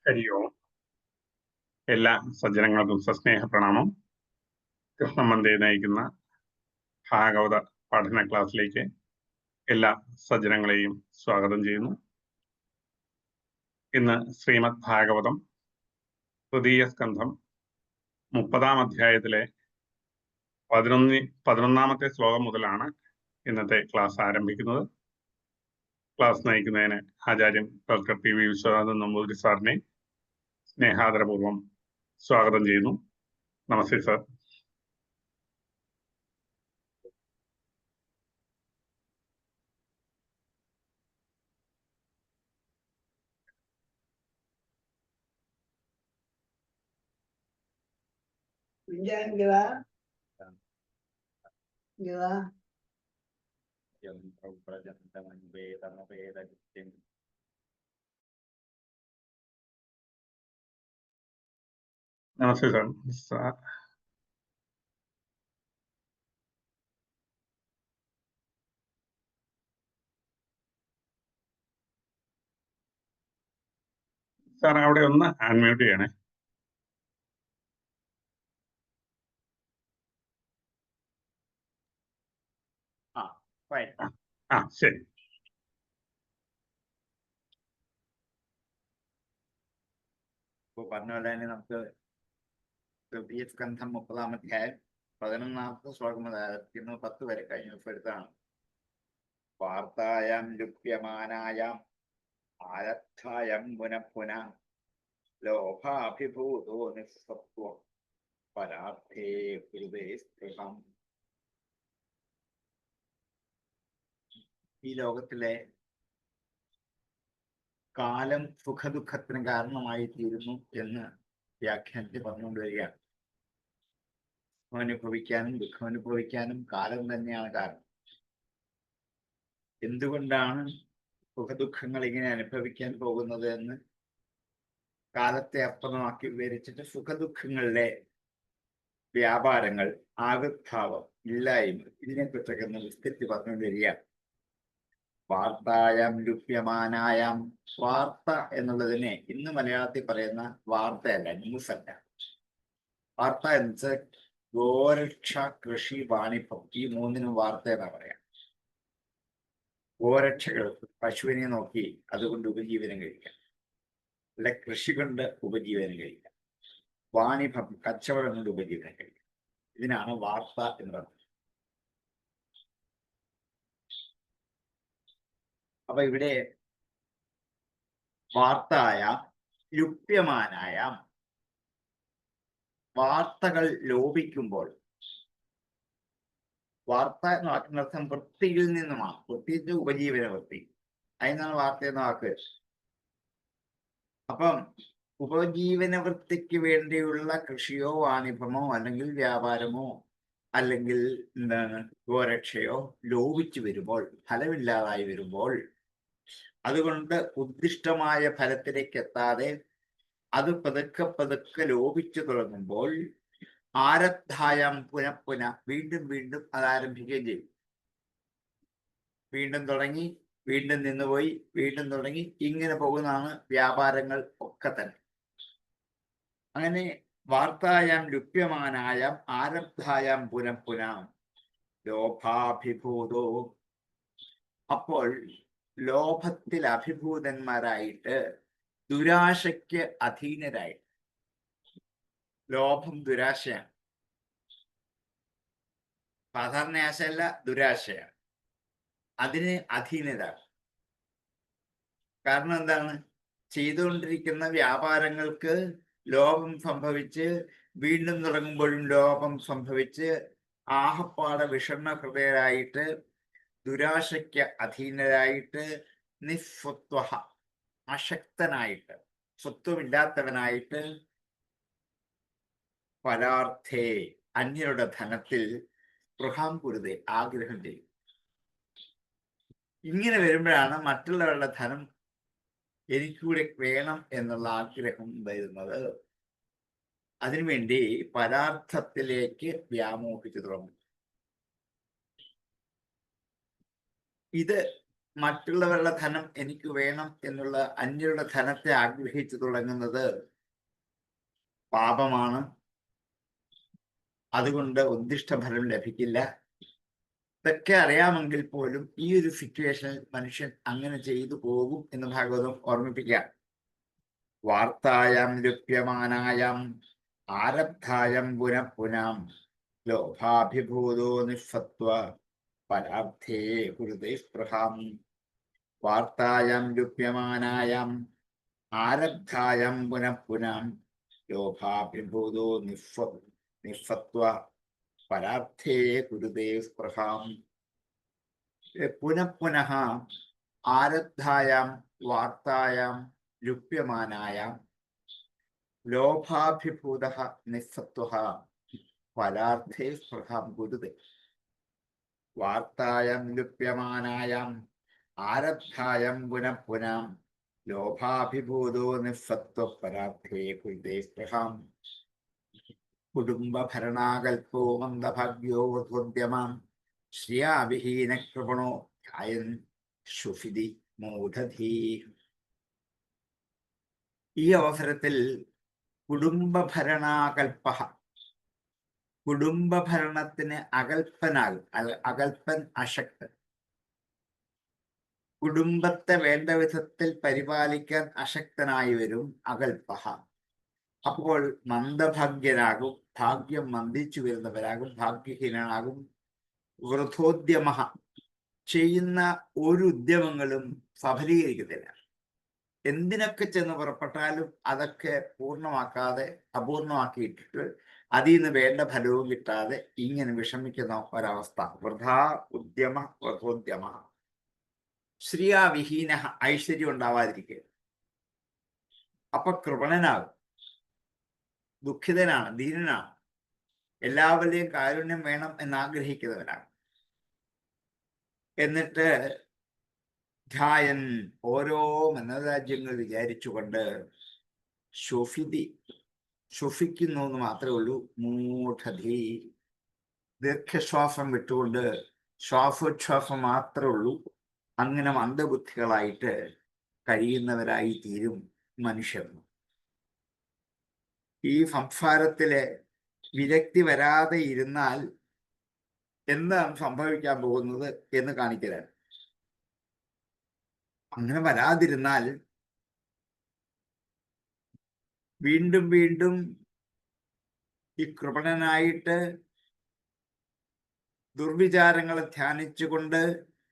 ഹരി ഓം. എല്ലാ സജ്ജനങ്ങൾക്കും സസ്നേഹ പ്രണാമം. കൃഷ്ണമന്ദയെ നയിക്കുന്ന ഭാഗവത പഠന ക്ലാസ്സിലേക്ക് എല്ലാ സജ്ജനങ്ങളെയും സ്വാഗതം ചെയ്യുന്നു. ഇന്ന് ശ്രീമദ് ഭാഗവതം തൃതീയ സ്കന്ധം 30-ാം അധ്യായത്തിലെ 11-ാമത്തെ ശ്ലോകം മുതലാണ് ഇന്നത്തെ ക്ലാസ് ആരംഭിക്കുന്നത്. ക്ലാസ് നയിക്കുന്നതിന് ആചാര്യൻ doctor P V Viswanathan Namboothiri സാറിനെ സ്നേഹാദരപൂർവം സ്വാഗതം ചെയ്യുന്നു. നമസ്തേ സാർ. നമസ്തേ സാർ. സാർ അവിടെ ഒന്ന് അൺമ്യൂട്ട് ചെയ്യണേ. ശരി. പറഞ്ഞ പോലെ തന്നെ നമുക്ക് തൃതീയ സ്കന്ധം 30-ാം അധ്യായം 11-ാമത്തെ ശ്ലോകം മുതൽ 10 വരെ കഴിഞ്ഞ ദിവസം എടുത്താണ്. വാർത്തായാം ലുപ്യമാനായാം ആരത്ഥായം പുനഃ ലോഭാഭിഭൂതോ നിസ്സത്വം പരാർത്ഥേ ഹൃദേ സ്പൃഹം. ഈ ലോകത്തിലെ കാലം സുഖദുഃഖത്തിന് കാരണമായി തീരുന്നു എന്ന് വ്യാഖ്യാനത്തിൽ പറഞ്ഞുകൊണ്ട് വരികയാണ്. അനുഭവിക്കാനും ദുഃഖം അനുഭവിക്കാനും കാലം തന്നെയാണ് കാരണം. എന്തുകൊണ്ടാണ് സുഖദുഃഖങ്ങൾ ഇങ്ങനെ അനുഭവിക്കാൻ പോകുന്നത് എന്ന് കാലത്തെ അപ്പുറമാക്കി വിവരിച്ചിട്ട് സുഖദുഃഖങ്ങളിലെ വ്യാപാരങ്ങൾ, ആവിർഭാവം, ഇല്ലായ്മ, ഇതിനെക്കുറിച്ചൊക്കെ ഒന്ന് വിസ്തരിച്ച് പറഞ്ഞുകൊണ്ട് വരികയാണ്. വാർത്തായാം ലുപ്യമാനായാം. വാർത്ത എന്നുള്ളതിനെ ഇന്ന് മലയാളത്തിൽ പറയുന്ന വാർത്തയല്ല, ന്യൂസ് അല്ല. വാർത്ത എന്ന് വെച്ചാൽ ഗോരക്ഷ, കൃഷി, വാണിഭം, ഈ മൂന്നിനും വാർത്ത എന്നാ പറയാം. ഗോരക്ഷകൾ പശുവിനെ നോക്കി അതുകൊണ്ട് ഉപജീവനം കഴിക്കാം, അല്ലെ കൃഷി കൊണ്ട് ഉപജീവനം കഴിക്കാം, വാണിഭം കച്ചവടം കൊണ്ട് ഉപജീവനം കഴിക്കാം. ഇതിനാണ് വാർത്ത എന്ന് പറയുന്നത്. അപ്പൊ ഇവിടെ വാർത്തായ ലുപ്യമാനായ, വാർത്തകൾ ലോപിക്കുമ്പോൾ, വാർത്ത എന്ന വാക്കിനർത്ഥം വൃത്തിയിൽ നിന്നുമാണ്. വൃത്തിയുടെ ഉപജീവന വൃത്തി, അതിനാണ് വാർത്ത എന്ന വാക്ക്. അപ്പം ഉപജീവന വൃത്തിക്ക് വേണ്ടിയുള്ള കൃഷിയോ വാണിഭമോ അല്ലെങ്കിൽ വ്യാപാരമോ അല്ലെങ്കിൽ എന്താണ് ഗോരക്ഷയോ ലോപിച്ചു വരുമ്പോൾ, ഫലമില്ലാതായി വരുമ്പോൾ, അതുകൊണ്ട് ഉദ്ദിഷ്ടമായ ഫലത്തിലേക്ക് എത്താതെ അത് പതുക്കെ ലോപിച്ചു തുടങ്ങുമ്പോൾ ആരബ്ധായം പുനഃ വീണ്ടും വീണ്ടും അത് ആരംഭിക്കുകയും ചെയ്യും. വീണ്ടും തുടങ്ങി, വീണ്ടും നിന്നുപോയി, വീണ്ടും തുടങ്ങി, ഇങ്ങനെ പോകുന്നതാണ് വ്യാപാരങ്ങൾ ഒക്കെ തന്നെ. അങ്ങനെ വാർത്തായാം ലുപ്യമാനായാം ആരബ്ധായാം പുനഃ ലോഭാഭിഭൂതോ. അപ്പോൾ ലോഭത്തിൽ അഭിഭൂതന്മാരായിട്ട്, ദുരാശയ്ക്ക് അധീനരായിട്ട്. ലോഭം ദുരാശയാണ്. സാധാരണ ആശയല്ല, ദുരാശയാണ്. അതിന് അധീനത. കാരണം എന്താണ്? ചെയ്തുകൊണ്ടിരിക്കുന്ന വ്യാപാരങ്ങൾക്ക് ലോഭം സംഭവിച്ച് വീണ്ടും തുടങ്ങുമ്പോഴും ലോഭം സംഭവിച്ച് ആഹപ്പാട വിഷണ്ണ ഹൃദയരായിട്ട്, ദുരാശയ്ക്ക് അധീനരായിട്ട്, നിസ്വത്വ അശക്തനായിട്ട്, സ്വത്വമില്ലാത്തവനായിട്ട്, പരാർത്ഥേ അന്യരുടെ ധനത്തിൽ സ്പൃഹാംകുരുതേ ആഗ്രഹം ചെയ്യും. ഇങ്ങനെ വരുമ്പോഴാണ് മറ്റുള്ളവരുടെ ധനം എനിക്കൂടെ വേണം എന്നുള്ള ആഗ്രഹം വരുന്നത്. അതിനുവേണ്ടി പരാർത്ഥത്തിലേക്ക് വ്യാമോഹിച്ചു തുടങ്ങും. ഇത് മറ്റുള്ളവരുടെ ധനം എനിക്ക് വേണം എന്നുള്ള അന്യരുടെ ധനത്തെ ആഗ്രഹിച്ചു തുടങ്ങുന്നത് പാപമാണ്. അതുകൊണ്ട് ഉദ്ദിഷ്ടഫലം ലഭിക്കില്ല. ഇതൊക്കെ അറിയാമെങ്കിൽ പോലും ഈ ഒരു സിറ്റുവേഷനിൽ മനുഷ്യൻ അങ്ങനെ ചെയ്തു പോകും എന്ന് ഭാഗവതം ഓർമ്മിപ്പിക്കാം. വാർത്തായാം ലുപ്യമാനായാം ആരബ്ധായം പുനഃപുനാം ലോഭാഭിഭൂതോ നിസ്സത്വ പരാർത്ഥേ ഹൃദയ സ്പൃഹാം. വാർത്തായാം ലുപ്യമാനായാം ആരബ്ധായം പുനഃപുനാം ലോഭാഭിഭൂതോ നിസ്സത്വ പരാർത്ഥേ ഹൃദയ സ്പൃഹാം. പുനഃപുനഃ ആരബ്ധായാം വാർത്തായാം ലുപ്യമാനായാം ലോഭാഭിഭൂതഃ നിസ്സത്വഃ പരാർത്ഥേ സ്പൃഹാം കുരുതേ. വാർത്തായാം ലുപ്യമാനായാം ആരബ്ധായം പുനഃപുനാം ലോഭാഭിഭൂതോ നിസ്സത്വ പരാർത്ഥേ കുരുതേ സ്പൃഹാം. കുടുംബഭരണാകൽപോ മന്ദഭാഗ്യോ വധോദ്യമാം ശ്രിയാവിഹീന കൃപണോ ധ്യായൻ ശുഭിതി മൂഢധീ. ഈ അവസരത്തിൽ കുടുംബഭരണാകൽപ, കുടുംബഭരണത്തിന് അകൽപ്പനാകും. അകൽപ്പൻ അശക്തൻ. കുടുംബത്തെ വേണ്ട വിധത്തിൽ പരിപാലിക്കാൻ അശക്തനായി വരും അകൽപ. അപ്പോൾ മന്ദഭാഗ്യനാകും, ഭാഗ്യം മന്ദിച്ചു വരുന്നവരാകും, ഭാഗ്യഹീനനാകും. വൃഥോദ്യമ, ചെയ്യുന്ന ഒരു ഉദ്യമങ്ങളും സഫലീകരിക്കത്തില്ല. എന്തിനൊക്കെ ചെന്ന് പുറപ്പെട്ടാലും അതൊക്കെ പൂർണ്ണമാക്കാതെ അപൂർണമാക്കിയിട്ടിട്ട് അതിൽ നിന്ന് വേണ്ട ഫലവും കിട്ടാതെ ഇങ്ങനെ വിഷമിക്കുന്ന ഒരവസ്ഥ. വൃഥാ ഉദ്യമ വൃഥോദ്യമ. ശ്രീയാവിഹീന, ഐശ്വര്യം ഉണ്ടാവാതിരിക്കുക. അപ്പൊ കൃപണനാകും, ദുഃഖിതനാണ്, ദീനനാണ്, എല്ലാവരുടെയും കാരുണ്യം വേണം എന്നാഗ്രഹിക്കുന്നവനാണ്. എന്നിട്ട് ധ്യായൻ, ഓരോ മനോരാജ്യങ്ങൾ വിചാരിച്ചുകൊണ്ട് ശുഭിക്കുന്നു എന്ന് മാത്രമേ ഉള്ളൂ. മൂഢധി, ദീർഘശ്വാസം വിട്ടുകൊണ്ട് ശ്വാസോച്ഛ്വാസം മാത്രമേ ഉള്ളൂ. അങ്ങനെ മന്ദബുദ്ധികളായിട്ട് കഴിയുന്നവരായി തീരും മനുഷ്യർ. ഈ സംസാരത്തിലെ വിരക്തി വരാതെ ഇരുന്നാൽ എന്താണ് സംഭവിക്കാൻ പോകുന്നത് എന്ന് കാണിക്കലാണ്. അങ്ങനെ വരാതിരുന്നാൽ വീണ്ടും വീണ്ടും ഈ കൃപണനായിട്ട് ദുർവിചാരങ്ങളെ ധ്യാനിച്ചുകൊണ്ട്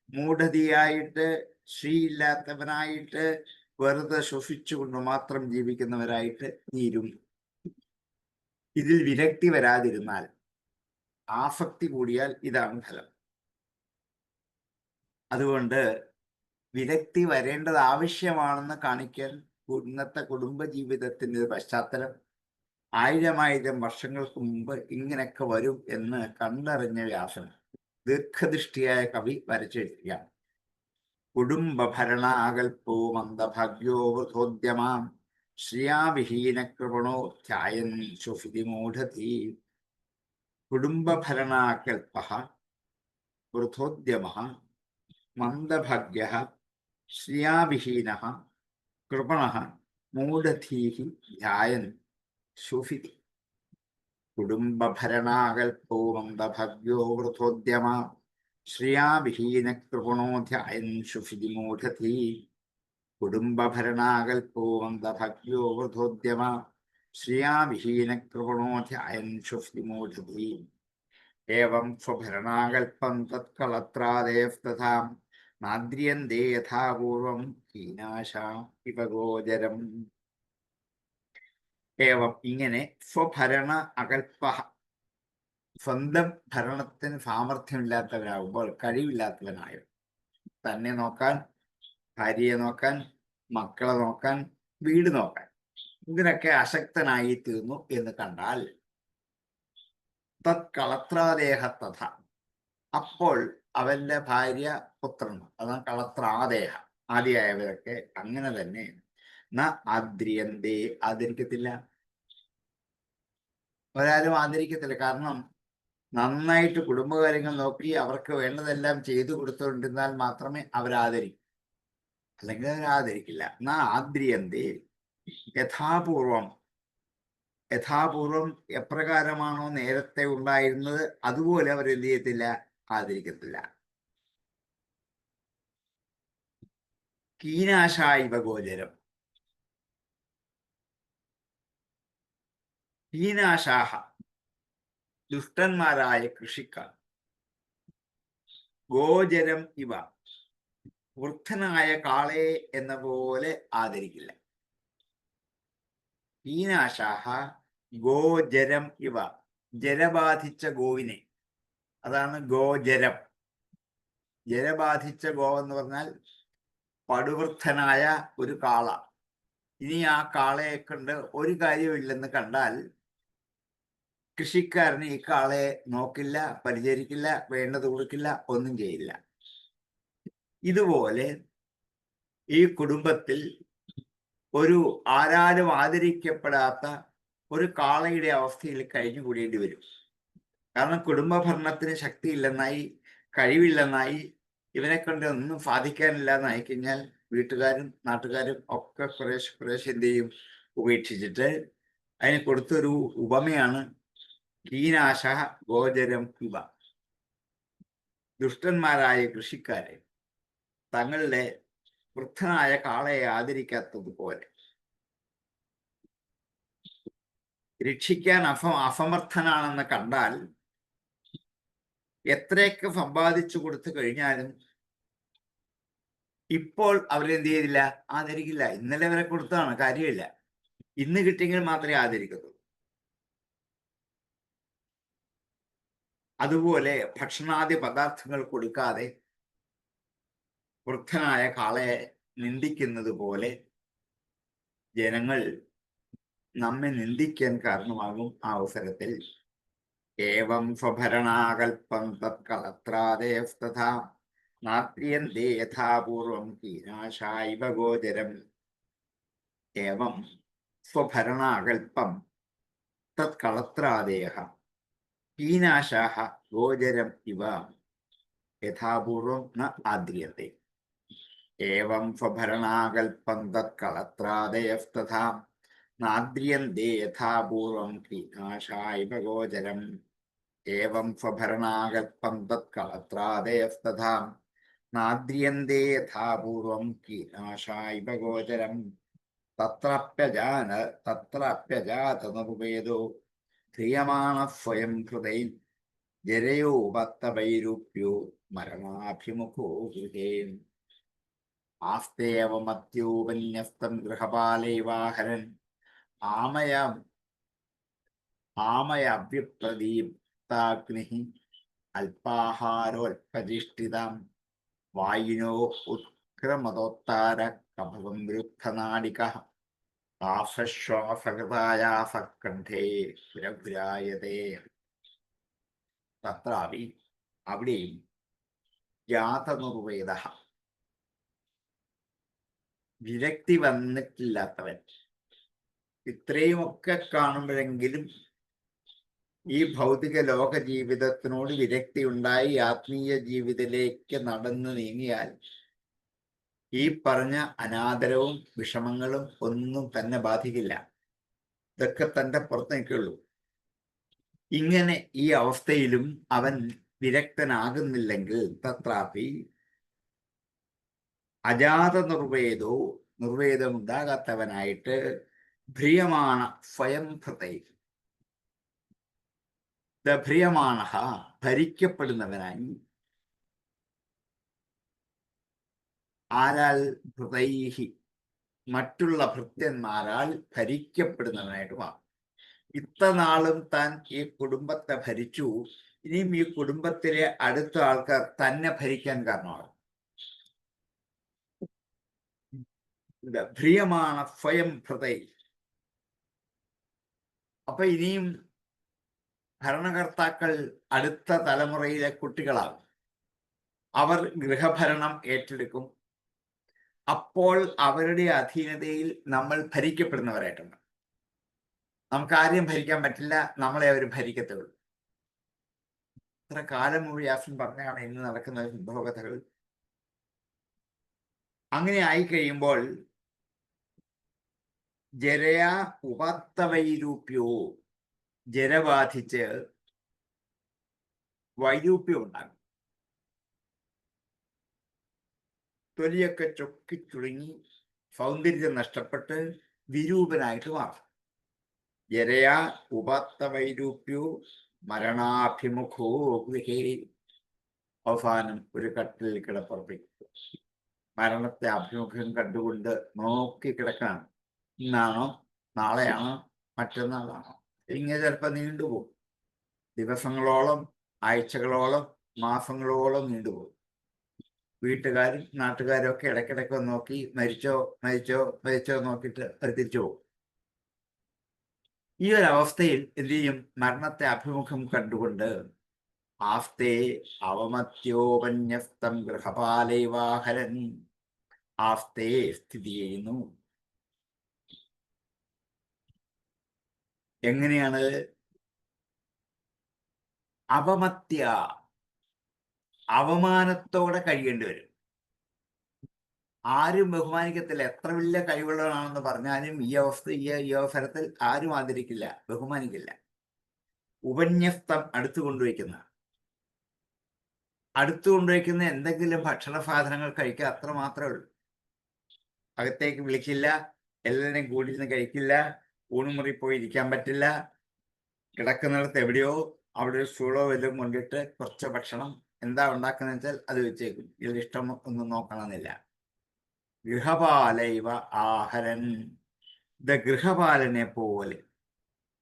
മൂഢതിയായിട്ട് ശ്രീയില്ലാത്തവനായിട്ട് വെറുതെ ശ്വസിച്ചുകൊണ്ട് മാത്രം ജീവിക്കുന്നവരായിട്ട് തീരും. ഇതിൽ വിരക്തി വരാതിരുന്നാൽ, ആസക്തി കൂടിയാൽ ഇതാണ് ഫലം. അതുകൊണ്ട് വിരക്തി വരേണ്ടത് ആവശ്യമാണെന്ന് കാണിക്കാൻ ഇന്നത്തെ കുടുംബജീവിതത്തിന്റെ പശ്ചാത്തലം 1000 വർഷങ്ങൾക്ക് മുമ്പ് ഇങ്ങനെയൊക്കെ വരും എന്ന് കണ്ടറിഞ്ഞ വ്യാസൻ ദീർഘദൃഷ്ടിയായ കവി വരച്ചെഴുതിയാണ്. കുടുംബഭരണാകൽപോ മന്ദഭാഗ്യോ വൃഥോദ്യമാം ശ്രിയാവിഹീന കൃപണോ ധ്യായൻ ശുഭിതി മൂഢധീ. കുടുംബഭരണാകൽപ വൃഥോദ്യമ മന്ദഭാഗ്യ ശ്രിയാവിഹീന കൃപണ മൂഢധീ ധ്യായൻ ശുഭിതി. കുടുംബഭരണാകൽപോ മന്ദഭാഗ്യോ വൃഥോദ്യമ ശ്രിയാവിഹീന കൃപണോ ധ്യായൻ ശുഭിതി മൂഢധീ. കുടുംബഭരണാകൽപോ മന്ദഭാഗ്യോ വൃഥോദ്യമ ശ്രിയാവിഹീന കൃപണോ ധ്യായൻ ശുഭിതി മൂഢധീ. ഏവം സ്വഭരണാകൽപം തത്കളത്രാദേവ് തഥാ നാദ്രിയന്തേ യഥാപൂർവം ഹീനാശാം ഇവ ഗോചരം. ഏവം, ഇങ്ങനെ സ്വഭരണ അകൽപ, സ്വന്തം ഭരണത്തിന് സാമർഥ്യമില്ലാത്തവനാകുമ്പോൾ, കഴിവില്ലാത്തവനായോ, തന്നെ നോക്കാൻ, ഭാര്യയെ നോക്കാൻ, മക്കളെ നോക്കാൻ, വീട് നോക്കാൻ, ഇതിനൊക്കെ അശക്തനായി തീർന്നു എന്ന് കണ്ടാൽ തത്കളത്രാദേഹ തഥ, അപ്പോൾ അവന്റെ ഭാര്യ, പുത്രൻ, അതാണ് കളത്രാദേഹ, ആദിയായവരൊക്കെ അങ്ങനെ തന്നെ ന ആദ്രിയന്തേ, ആദരിക്കത്തില്ല. ഒരാരും ആദരിക്കത്തില്ല. കാരണം നന്നായിട്ട് കുടുംബകാര്യങ്ങൾ നോക്കി അവർക്ക് വേണ്ടതെല്ലാം ചെയ്തു കൊടുത്തുകൊണ്ടിരുന്നാൽ മാത്രമേ അവരാദരിക്കൂ, അല്ലെങ്കിൽ അവരാദരിക്കില്ല. എന്നാ ആദ്രിയന്തി യഥാപൂർവം എപ്രകാരമാണോ നേരത്തെ ഉണ്ടായിരുന്നത് അതുപോലെ അവർ എന്ത് ചെയ്യത്തില്ല, ആദരിക്കത്തില്ല. കീനാശായിവ ഗോചരം. കീനാശാഹ ദുഷ്ടന്മാരായ കൃഷിക്കാർ ഗോചരം ഇവ വൃദ്ധനായ കാളയെ എന്ന പോലെ ആദരിക്കില്ല. കീനാശാഹ ഗോചരം ഇവ, ജലബാധിച്ച ഗോവിനെ, അതാണ് ഗോചരം. ജലബാധിച്ച ഗോ എന്ന് പറഞ്ഞാൽ പടുവൃദ്ധനായ ഒരു കാള. ഇനി ആ കാളയെ കണ്ട് ഒരു കാര്യമില്ലെന്ന് കണ്ടാൽ കൃഷിക്കാരന് ഈ കാളയെ നോക്കില്ല, പരിചരിക്കില്ല, വേണ്ടത് കൊടുക്കില്ല, ഒന്നും ചെയ്യില്ല. ഇതുപോലെ ഈ കുടുംബത്തിൽ ഒരു ആരാലും ആദരിക്കപ്പെടാത്ത ഒരു കാളയുടെ അവസ്ഥയിൽ കഴിഞ്ഞുകൂടേണ്ടി വരും. കാരണം കുടുംബ ഭരണത്തിന് ശക്തിയില്ലെന്നായി, കഴിവില്ലെന്നായി, ഇവനെ കൊണ്ട് ഒന്നും സാധിക്കാനില്ല എന്നായി കഴിഞ്ഞാൽ വീട്ടുകാരും നാട്ടുകാരും ഒക്കെ കുറേശ്ശെ എന്ത് ചെയ്യും, ഉപേക്ഷിച്ചിട്ട് അതിന് കൊടുത്തൊരു ഉപമയാണ് കീനാശ ഗോചരം ഇവ. ദുഷ്ടന്മാരായ കൃഷിക്കാരെ തങ്ങളുടെ വൃദ്ധനായ കാളയെ ആദരിക്കാത്തതുപോലെ, രക്ഷിക്കാൻ അസമർത്ഥനാണെന്ന് കണ്ടാൽ എത്രയൊക്കെ സമ്പാദിച്ചു കൊടുത്തു കഴിഞ്ഞാലും ഇപ്പോൾ അവരെന്ത് ചെയ്തില്ല, ആദരിക്കില്ല. ഇന്നലെ വരെ കൊടുത്തതാണ്, കാര്യമില്ല. ഇന്ന് കിട്ടിയെങ്കിൽ മാത്രമേ ആദരിക്കത്തുള്ളൂ. അതുപോലെ ഭക്ഷണാദി പദാർത്ഥങ്ങൾ കൊടുക്കാതെ വൃദ്ധനായ കാളയെ നിന്ദിക്കുന്നത് പോലെ ജനങ്ങൾ നമ്മെ നിന്ദിക്കാൻ കാരണമാകും. ആ അവസരത്തിൽ ഏവം സ്വഭരണാകൽപ്പം തത്കളത്രാദേസ്തഥാ നാത്രിയന്തേ യഥാപൂർവം കീനാശായിവ ഗോചരം. ഏവം സ്വഭരണാകൽപ്പം തത്കളത്രാദേഹ കീനാശാഹ ഗോചരം ഇവ യഥാപൂർവം ന ആദ്രിയത്തെ. ഏവം സ്വഭരണാകൽപ്പം തത്കളത്രാദയസ്തഥാ നാദ്രിയന്തേ യഥാപൂർവം കീനാശായിവ ഗോചരം. ഏവം സ്വഭരണാകൽപ്പം തത്കളത്രാദയസ്തഥാ നാദ്രിയന്തേ യഥാപൂർവം കീനാശായിവ ഗോചരം. തത്രപ്യജാതനിർവേദോ ധ്രിയമാണ സ്വയം ഹൃദൈ ജരയോ ഭക്തവൈരൂപ്യോ മരണാഭിമുഖോ ഗൃഹേ. ആസ്തേവമത്യോപന്യസ്തം ഗൃഹപാലൈവാഹരൻ ആമയവ്യപ്രദീപ്താഗ്നി അല്പാഹാരോൽപതിഷ്ഠിതാം വായുനോ ഉത്ക്രമതോത്താര കഫസംവൃദ്ധനാടിക ആശ്വാസകൃതായാസകണ്ഠേ പുരപുരായതേ. തത്രാപി അവിടെയും ജാതനിർവേദ, വിരക്തി വന്നിട്ടില്ലാത്തവൻ, ഇത്രയുമൊക്കെ കാണുമ്പോഴെങ്കിലും ഈ ഭൗതിക ലോക ജീവിതത്തിനോട് വിരക്തി ഉണ്ടായി ആത്മീയ ജീവിതത്തിലേക്ക് നടന്നു നീങ്ങിയാൽ ഈ പറഞ്ഞ അനാദരവും വിഷമങ്ങളും ഒന്നും തന്നെ ബാധിക്കില്ല. ഇതൊക്കെ തന്റെ പുറത്ത് നിൽക്കുള്ളൂ. ഇങ്ങനെ ഈ അവസ്ഥയിലും അവൻ വിരക്തനാകുന്നില്ലെങ്കിൽ തത്രാപി അജാത നിർവേദമുണ്ടാകാത്തവനായിട്ട് ഭ്രിയമാണ സ്വയം ഹൃദയ, ഭ്രിയമാണ ഭരിക്കപ്പെടുന്നവനായി, ആരാൽ ഹൃദൈഹി മറ്റുള്ള ഭൃത്യന്മാരാൽ ഭരിക്കപ്പെടുന്നവനായിട്ട് മാറും. ഇത്ര നാളും താൻ ഈ കുടുംബത്തെ ഭരിച്ചു, ഇനിയും ഈ കുടുംബത്തിലെ അടുത്ത ആൾക്കാർ തന്നെ ഭരിക്കാൻ കാരണമാണ്. ഭ്രിയമാണ് സ്വയം ഹൃദയ. അപ്പൊ ഇനിയും ഭരണകർത്താക്കൾ അടുത്ത തലമുറയിലെ കുട്ടികളാകും. അവർ ഗൃഹഭരണം ഏറ്റെടുക്കും. അപ്പോൾ അവരുടെ അധീനതയിൽ നമ്മൾ ഭരിക്കപ്പെടുന്നവരായിട്ടുണ്ട്. നമുക്ക് ആരെയും ഭരിക്കാൻ പറ്റില്ല, നമ്മളെ അവർ ഭരിക്കത്തുള്ളൂ. ഇത്ര കാലം വ്യാസൻ പറഞ്ഞാണ് ഇന്ന് നടക്കുന്ന ഉദ്ഭവകഥകൾ. അങ്ങനെ ആയി കഴിയുമ്പോൾ ജരയാ ഉപത്തവൈരൂപ്യോ, ജര ബാധിച്ച് വൈരൂപ്യം ഉണ്ടാകും. തൊലിയൊക്കെ ചുരുങ്ങി സൗന്ദര്യം നഷ്ടപ്പെട്ട് വിരൂപനായിട്ട് മാറും. ജരയാ ഉപത്തവൈരൂപ്യോ മരണാഭിമുഖോ ഗൃഹേ. അവസാനം ഒരു കട്ടിൽ കിടപ്പുറപ്പിക്കും. മരണത്തെ അഭിമുഖം കണ്ടുകൊണ്ട് നോക്കി കിടക്കണം. ഇന്നാണോ, നാളെയാണോ, മറ്റന്നാളാണോ, ഇങ്ങനെ ചിലപ്പോൾ നീണ്ടുപോകും. ദിവസങ്ങളോളം, ആഴ്ചകളോളം, മാസങ്ങളോളം നീണ്ടുപോകും. വീട്ടുകാരും നാട്ടുകാരും ഒക്കെ ഇടയ്ക്കിടയ്ക്ക് നോക്കി മരിച്ചോ മരിച്ചോ മരിച്ചോ നോക്കിയിട്ട് അത് തിരിച്ചു പോകും. ഈ ഒരു അവസ്ഥയിൽ എന്ത് ചെയ്യും? മരണത്തെ അഭിമുഖം കണ്ടുകൊണ്ട് ആസ്തേ അവമത്യോപന്യസ്തം ഗൃഹപാലൈവാഹരൻ, ആസ്തേ സ്ഥിതി ചെയ്യുന്നു. എങ്ങനെയാണ്? അവമത്യ, അവമാനത്തോടെ കഴിയേണ്ടി വരും. ആരും ബഹുമാനിക്കത്തില്ല. എത്ര വലിയ കഴിവുള്ളവനാണെന്ന് പറഞ്ഞാലും ഈ അവസരത്തിൽ ആരും ആദരിക്കില്ല, ബഹുമാനിക്കില്ല. ഉപന്യസ്തം, അടുത്തു കൊണ്ടുവയ്ക്കുന്ന എന്തെങ്കിലും ഭക്ഷണ സാധനങ്ങൾ കഴിക്കുക, അത്ര മാത്രമേ ഉള്ളൂ. അകത്തേക്ക് വിളിക്കില്ല, എല്ലാവരെയും കൂടി ഇരുന്ന് കഴിക്കില്ല, ഊണുമുറി പോയി ഇരിക്കാൻ പറ്റില്ല. കിടക്കുന്നിടത്ത് എവിടെയോ അവിടെ ഒരു സ്റ്റൂളോ വല്ലതും കൊണ്ടിട്ട് കുറച്ച് ഭക്ഷണം എന്താ ഉണ്ടാക്കുന്ന വെച്ചാൽ അത് വെച്ചേക്കും. ഇതിലിഷ്ടം ഒന്നും നോക്കണമെന്നില്ല. ഗൃഹപാലൈവ ആഹരൻ, ഗൃഹപാലനെ പോലെ,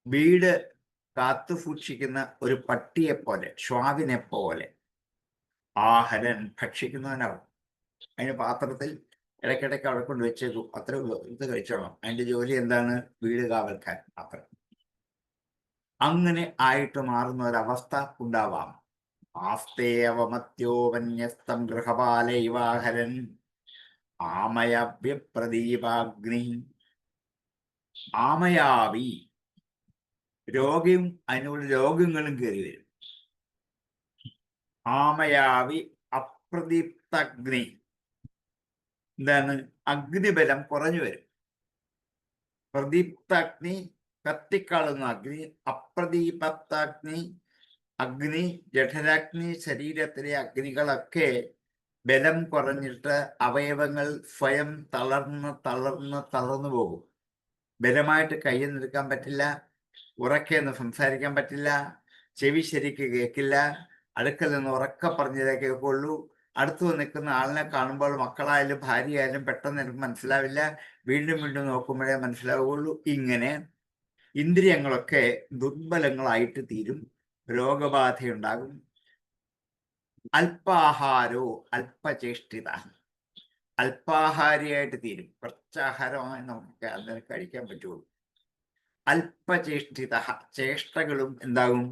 വീട് കാത്തു സൂക്ഷിക്കുന്ന ഒരു പട്ടിയെ പോലെ, ശ്വാവിനെ പോലെ ആഹരൻ ഭക്ഷിക്കുന്നവനാവും. അതിന് പാത്രത്തിൽ ഇടയ്ക്കിടയ്ക്ക് അവിടെ കൊണ്ട് വെച്ചേക്കും. അത്രേ ഉള്ളൂ, ഇത് കഴിച്ചോളാം. അതിന്റെ ജോലി എന്താണ്? വീട് കാവൽക്കാൻ മാത്രം. അങ്ങനെ ആയിട്ട് മാറുന്ന ഒരവസ്ഥ ഉണ്ടാവാം. ആസ്തേ അവമത്യോപന്യസ്തം ഗൃഹപാലൈവാഹരൻ ആമയവ്യപ്രദീപാഗ്നി. ആമയാവി, രോഗിയും അതിനോട് രോഗങ്ങളും കയറി വരും. ആമയാവി അപ്രദീപ്തഗ്നി, എന്താണ്? അഗ്നിബലം കുറഞ്ഞു വരും. പ്രദീപ്താഗ്നി, കത്തിക്കാളുന്ന അഗ്നി. അപ്രദീപത്താഗ്നി, അഗ്നി, ജഠരാഗ്നി, ശരീരത്തിലെ അഗ്നികളൊക്കെ ബലം കുറഞ്ഞിട്ട് അവയവങ്ങൾ സ്വയം തളർന്നു പോകും. ബലമായിട്ട് കയ്യിൽ നിൽക്കാൻ പറ്റില്ല, ഉറക്കെ ഒന്ന് സംസാരിക്കാൻ പറ്റില്ല, ചെവി ശരിക്ക് കേൾക്കില്ല, അടുക്കൽ നിന്ന് ഉറക്കെ പറഞ്ഞതേ കേൾക്കുള്ളൂ. അടുത്ത് നിൽക്കുന്ന ആളിനെ കാണുമ്പോൾ, മക്കളായാലും ഭാര്യയായാലും പെട്ടെന്ന് എനിക്ക് മനസ്സിലാവില്ല, വീണ്ടും വീണ്ടും നോക്കുമ്പോഴേ മനസ്സിലാവുകയുള്ളൂ. ഇങ്ങനെ ഇന്ദ്രിയങ്ങളൊക്കെ ദുർബലങ്ങളായിട്ട് തീരും, രോഗബാധയുണ്ടാകും. അല്പാഹാരോ അല്പചേഷ്ടിത, അല്പാഹാരിയായിട്ട് തീരും. കുറച്ചാഹാരമായി നമുക്ക് അതിന് കഴിക്കാൻ പറ്റുള്ളൂ. അല്പചേഷ്ടിത, ചേഷ്ടകളും എന്താകും?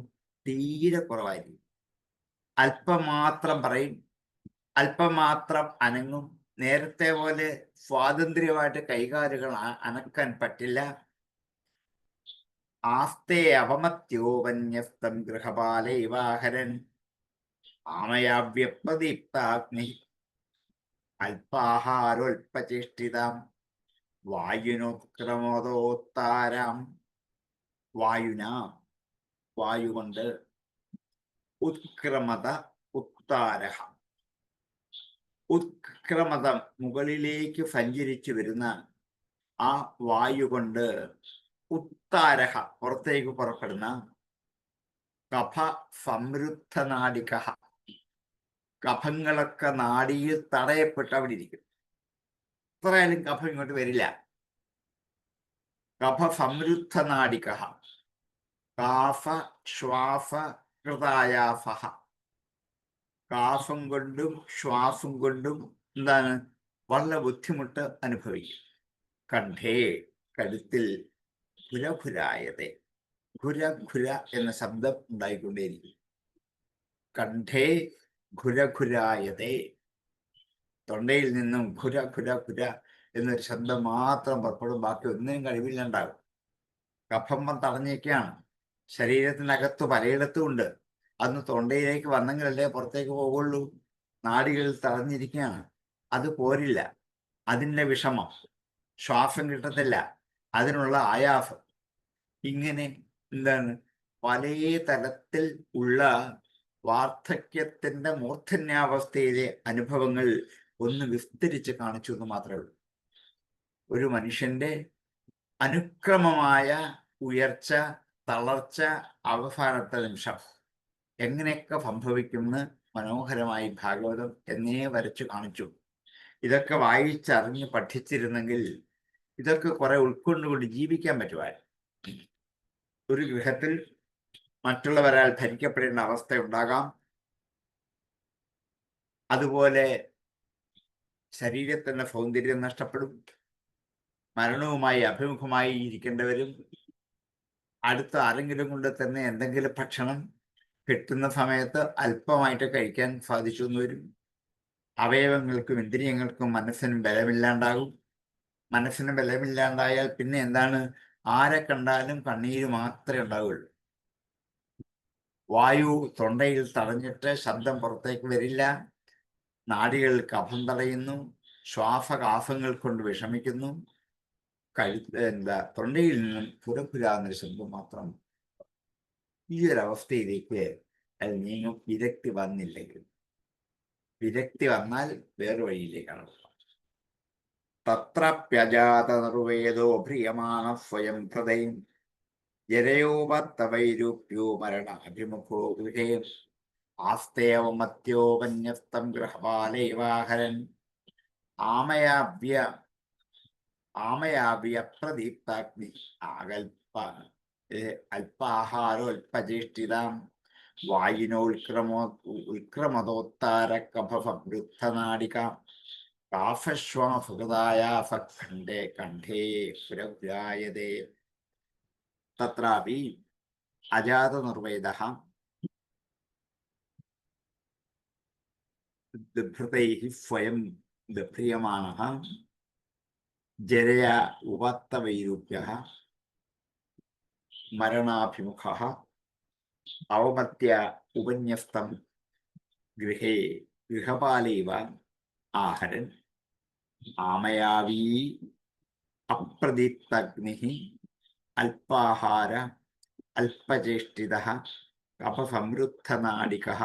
തീരെ കുറവായിരിക്കും. അല്പം മാത്രം പറയും, അല്പം മാത്രം അനങ്ങും. നേരത്തെ പോലെ സ്വാതന്ത്ര്യമായിട്ട് കൈകാലുകൾ അനക്കാൻ പറ്റില്ല. ആസ്തേ അവമത്യോപന്യസ്തം ഗൃഹപാലൈവാഹരൻ ആമയാവ്യപ്രദീപ്താഗ്നി അല്പാഹാരോൽപചേഷ്ടിതാം വായുനോത്ക്രമോദോത്താരാം. വായുന, വായുകൊണ്ട്, ഉത്ക്രമത ഉത്താരഹ, ഉത്ക്രമതം മുകളിലേക്ക് സഞ്ചരിച്ചു വരുന്ന ആ വായു കൊണ്ട്, ഉത്താരഹ പുറത്തേക്ക് പുറപ്പെടുന്ന, കഫ സംരുദ്ധ നാടിക, കഫങ്ങളൊക്കെ നാടിയിൽ തടയപ്പെട്ട് അവിടെ ഇരിക്കും. എത്രയായാലും കഫം ഇങ്ങോട്ട് വരില്ല. കഫ സംരുദ്ധ നാടിക, കാഫ ശ്വാസ ഹൃദയാഫ, കാഫം കൊണ്ടും ശ്വാസം കൊണ്ടും എന്താണ്? വളരെ ബുദ്ധിമുട്ട് അനുഭവിക്കും. കണ്ഠേ, കഴുത്തിൽ, ഖുരഖുരായതേ, ഖുര എന്ന ശബ്ദം ഉണ്ടായിക്കൊണ്ടേയിരിക്കും. കണ്ഠേ ഖുരഖുരായതേ, തൊണ്ടയിൽ നിന്നും ഖുര എന്നൊരു ശബ്ദം മാത്രം പുറപ്പെടും. ബാക്കി ഒന്നിനും കഴിവില്ലാണ്ടാകും. കഫം തടഞ്ഞൊക്കെയാണ്. ശരീരത്തിനകത്ത് പലയിടത്തും ഉണ്ട്. അന്ന് തൊണ്ടയിലേക്ക് വന്നെങ്കിലല്ലേ പുറത്തേക്ക് പോകുള്ളൂ. നാഡികൾ തടഞ്ഞിരിക്കുകയാണ്. അത് പോരില്ല. അതിൻ്റെ വിഷമം, ശ്വാസം കിട്ടത്തില്ല, അതിനുള്ള ആയാസം, ഇങ്ങനെ എന്താണ് പല തരത്തിൽ ഉള്ള വാർദ്ധക്യത്തിന്റെ മൂർധന്യാവസ്ഥയിലെ അനുഭവങ്ങൾ ഒന്ന് വിസ്തരിച്ച് കാണിച്ചു എന്ന് മാത്രമേ ഉള്ളൂ. ഒരു മനുഷ്യന്റെ അനുക്രമമായ ഉയർച്ച, തളർച്ച, അവസാനത്തെ നിമിഷം എങ്ങനെയൊക്കെ സംഭവിക്കുമെന്ന് മനോഹരമായി ഭാഗവതം എന്നേ വരച്ചു കാണിച്ചു. ഇതൊക്കെ വായിച്ചറിഞ്ഞ് പഠിച്ചിരുന്നെങ്കിൽ ഇതൊക്കെ കുറെ ഉൾക്കൊണ്ടുകൊണ്ട് ജീവിക്കാൻ പറ്റുമായിരുന്നു. ഒരു ഗൃഹത്തിൽ മറ്റുള്ളവരാൽ ഭരിക്കപ്പെടേണ്ട അവസ്ഥ ഉണ്ടാകാം. അതുപോലെ ശരീരത്തിന്റെ സൗന്ദര്യം നഷ്ടപ്പെടും. മരണവുമായി അഭിമുഖമായി ഇരിക്കേണ്ടവരും അടുത്ത ആരെങ്കിലും കൊണ്ട് തന്നെ എന്തെങ്കിലും ഭക്ഷണം കിട്ടുന്ന സമയത്ത് അല്പമായിട്ട് കഴിക്കാൻ സാധിച്ചു എന്ന് വരും. അവയവങ്ങൾക്കും ഇന്ദ്രിയങ്ങൾക്കും മനസ്സിനും ബലമില്ലാണ്ടാകും. മനസ്സിന് ബലമില്ലാണ്ടായാൽ പിന്നെ എന്താണ്? ആരെ കണ്ടാലും കണ്ണീര് മാത്രമേ ഉണ്ടാവുകയുള്ളൂ. വായു തൊണ്ടയിൽ തടഞ്ഞിട്ട് ശബ്ദം പുറത്തേക്ക് വരില്ല. നാഡികൾ കഫം തടയുന്നു. ശ്വാസകാസങ്ങൾ കൊണ്ട് വിഷമിക്കുന്നു. തൊണ്ടയിൽ നിന്നും പുരപുരാന്നൊരു ശബ്ദം മാത്രം. ഈ ഒരവസ്ഥയിലേക്ക് നീങ്ങും. വിരക്തി വന്നില്ലെങ്കിൽ, വിരക്തി വന്നാൽ വേറെ വഴിയിലേക്കാണ്. തത്രപ്യജാത നിർവേദോ ഭ്രിയമാണ സ്വയം ഹൃദയം ജരയോപത്തവൈരൂപ്യോ മരണാഭിമുഖോ ഗൃഹേ ആസ്തേവമത്യോപന്യസ്തം ഗൃഹപാലൈവാഹരൻ ആമയാവ്യപ്രദീപ്താഗ്നി അല്പാഹാരോൽപചേഷ്ടിതാം വായുനോൽക്രമദോത്താരകഫവൃദ്ധനാടികാം കാഫശ്വാസകൃതായാസഖണ്ഡേ കണ്ഠേ പുരപുരായതേ. തത്രാപി അജാതനിർവേദഃ ബിഭ്രതൈഃ സ്വയം ബഭ്രിയമാണഃ ജരയാ ഉപത്തവൈരൂപ്യഃ മരണാഭിമുഖഃ അവമത്യ ഉപന്യസ്തം ഗൃഹേ ഗൃഹപാലൈവ ആഹരൻ ആമയാവീ അപ്രദീപ്തഗ്നിഃ അല്പാഹാര അല്പചേഷ്ടിതഃ കഫസംവൃദ്ധനാഡികഃ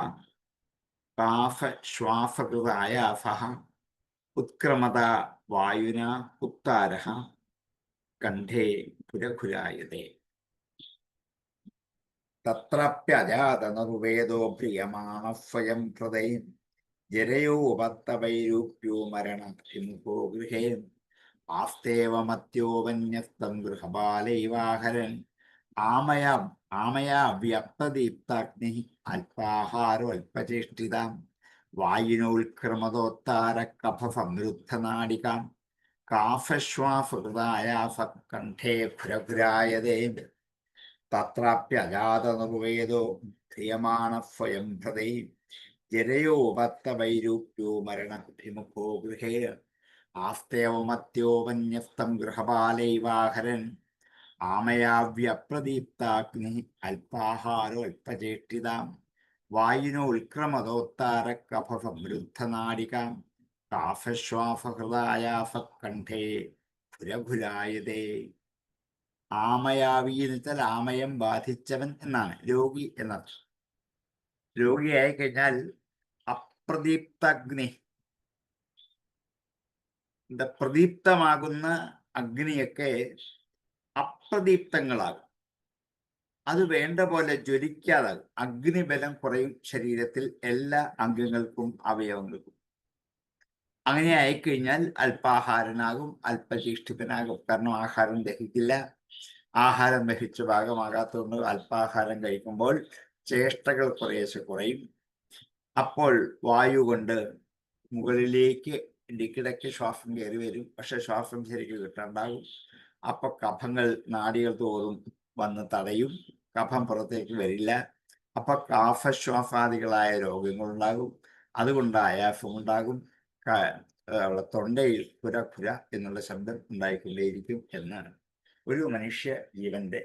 കാഫശ്വാസകൃതായാസഃ ഉത്ക്രമത വായുനാ ഉത്താരഃ കണ്ഠേ പുരഖുരായതേ. തത്രപ്യജാതനിർവേദോ ഭ്രിയമാണ സ്വയം ഹൃദയം ജരയോപത്തവൈരൂപ്യോ മരണാഭിമുഖോ ഗൃഹേ ആസ്തേവമത്യോപന്യസ്തം ഗൃഹപാലൈവാഹരൻ ആമയാവ്യപ്തദീപ്താഗ്നി അല്പാഹാരോൽപചേഷ്ടിതാം വായുനോൽക്രമദോത്താരകഫസംവൃദ്ധനാഡികാം കാഫശ്വാസകൃതായാസകണ്ഠേ പുരപുരായതേ. തത്രാപ്യജാതനിർവേദോ ധ്രിയമാണ സ്വയം ഹൃദയം ജരയോപത്തവൈരൂപ്യോ മരണാഭിമുഖോ ഗൃഹേ ആസ്തേവമത്യോപന്യസ്തം ഗൃഹപാലൈവാഹരൻ ആമയാവ്യപ്രദീപ്താഗ്നി അല്പാഹാരോൽപചേഷ്ടിതാം വായുനോൽക്രമദോത്താരകഫസംവൃദ്ധനാഡികാം കാഫശ്വാസകൃതായാസകണ്ഠേ പുരപുരായതേ. ആമയാവി എന്ന് വെച്ചാൽ ആമയം ബാധിച്ചവൻ എന്നാണ്, രോഗി എന്നർത്ഥം. രോഗിയായി കഴിഞ്ഞാൽ അപ്രദീപ്തഗ്നി, പ്രദീപ്തമാകുന്ന അഗ്നിയൊക്കെ അപ്രദീപ്തങ്ങളാകും. അത് വേണ്ട പോലെ ജ്വലിക്കാതാകും. അഗ്നിബലം കുറയും ശരീരത്തിൽ, എല്ലാ അംഗങ്ങൾക്കും അവയവങ്ങൾക്കും. അങ്ങനെ ആയിക്കഴിഞ്ഞാൽ അല്പാഹാരനാകും, അല്പചേഷ്ടിതനാകും. കാരണം ആഹാരം ദഹിക്കില്ല. ആഹാരം ദഹിച്ച ഭാഗമാകാത്തതുകൊണ്ട് അല്പാഹാരം കഴിക്കുമ്പോൾ ചേഷ്ടകൾ കുറേശ്ശെ കുറയും. അപ്പോൾ വായു കൊണ്ട് മുകളിലേക്ക് ഇടയ്ക്കിടയ്ക്ക് ശ്വാസം കയറി വരും, പക്ഷെ ശ്വാസം ശരിക്കും കിട്ടാണ്ടാകും. അപ്പൊ കഫങ്ങൾ നാഡികൾ തോറും വന്ന് തടയും, കഫം പുറത്തേക്ക് വരില്ല. അപ്പൊ കാഫശ്വാസാദികളായ രോഗങ്ങളുണ്ടാകും. അതുകൊണ്ട് ആയാസമുണ്ടാകും. തൊണ്ടയിൽ പുര എന്നുള്ള ശബ്ദം ഉണ്ടായിക്കൊണ്ടേയിരിക്കും എന്നാണ് ഒരു മനുഷ്യ ജീവന്റെ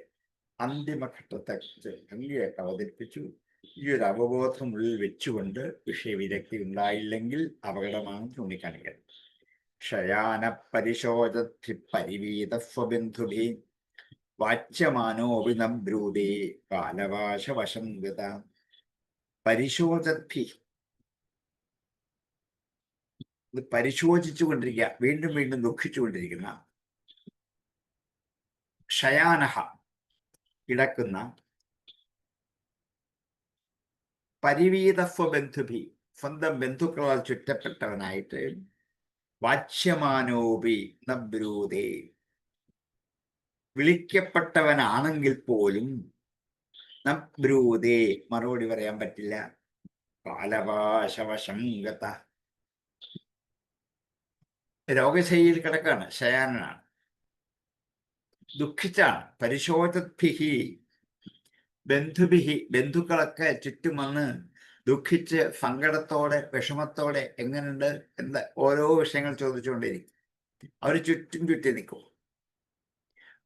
അന്തിമഘട്ടത്തെ കുറിച്ച് ഭംഗിയായിട്ട് അവതരിപ്പിച്ചു. ഈ ഒരു അവബോധം ഉള്ളിൽ വെച്ചുകൊണ്ട് വിഷയവിരക്തി ഉണ്ടായില്ലെങ്കിൽ അപകടമാണ് ചൂണ്ടിക്കാണിക്കുന്നത്. ക്ഷയാന പരിശോധി പരിവീതസ്വബന്ധുഭി വാച്യമാനോപി നബ്രൂതേ കാലവാശവശം ഗത. പരിശോധി, ഇത് പരിശോധിച്ചു കൊണ്ടിരിക്കുക, വീണ്ടും വീണ്ടും ദുഃഖിച്ചുകൊണ്ടിരിക്കുന്ന. ക്ഷയാനഹ, കിടക്കുന്ന. പരിവീതസ്വബന്ധുഭി, സ്വന്തം ബന്ധുക്കളാൽ ചുറ്റപ്പെട്ടവനായിട്ട്. വാച്യമാനോപി നബ്രൂതേ, വിളിക്കപ്പെട്ടവനാണെങ്കിൽ പോലും നബ്രൂതേ, മറുപടി പറയാൻ പറ്റില്ല. കാലവാശവശം ഗത, രോഗശൈലിയിൽ കിടക്കാണ്, ശയാനനാണ്, ദുഃഖിച്ചാണ്. പരിശോധദ്ഭിഹി, ബന്ധുഭിഹി, ബന്ധുക്കളൊക്കെ ചുറ്റും വന്ന് ദുഃഖിച്ച് സങ്കടത്തോടെ വിഷമത്തോടെ എങ്ങനെയുണ്ട് എന്താ ഓരോ വിഷയങ്ങൾ ചോദിച്ചുകൊണ്ടിരിക്കും. അവർ ചുറ്റി നിൽക്കും.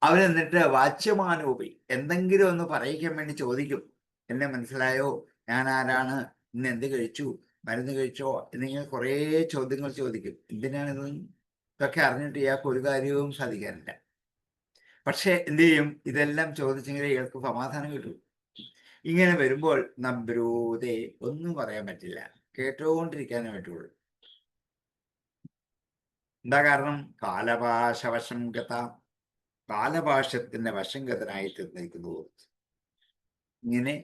അവരെന്നിട്ട് വാച്യമാനോപി, എന്തെങ്കിലും ഒന്ന് പറയിക്കാൻ വേണ്ടി ചോദിക്കും. എന്നെ മനസ്സിലായോ, ഞാൻ ആരാണ്, ഇന്ന് എന്ത് കഴിച്ചു, മരുന്ന് കഴിച്ചോ, എന്നിങ്ങനെ കുറേ ചോദ്യങ്ങൾ ചോദിക്കും. എന്തിനാണിത്? ഇതൊക്കെ അറിഞ്ഞിട്ട് ഇയാൾക്ക് ഒരു കാര്യവും സാധിക്കാനില്ല. പക്ഷെ എന്ത് ചെയ്യും? ഇതെല്ലാം ചോദിച്ചെങ്കിൽ ഇയാൾക്ക് സമാധാനം കിട്ടും. ഇങ്ങനെ വരുമ്പോൾ നബ്രൂതേ, ഒന്നും പറയാൻ പറ്റില്ല, കേട്ടുകൊണ്ടിരിക്കാനേ പറ്റുള്ളൂ. എന്താ കാരണം? കാലപാശവശം ഗത, കാലപാശത്തിന്റെ വശംഗതനായി തീർന്നിരിക്കുന്നു. ഇങ്ങനെ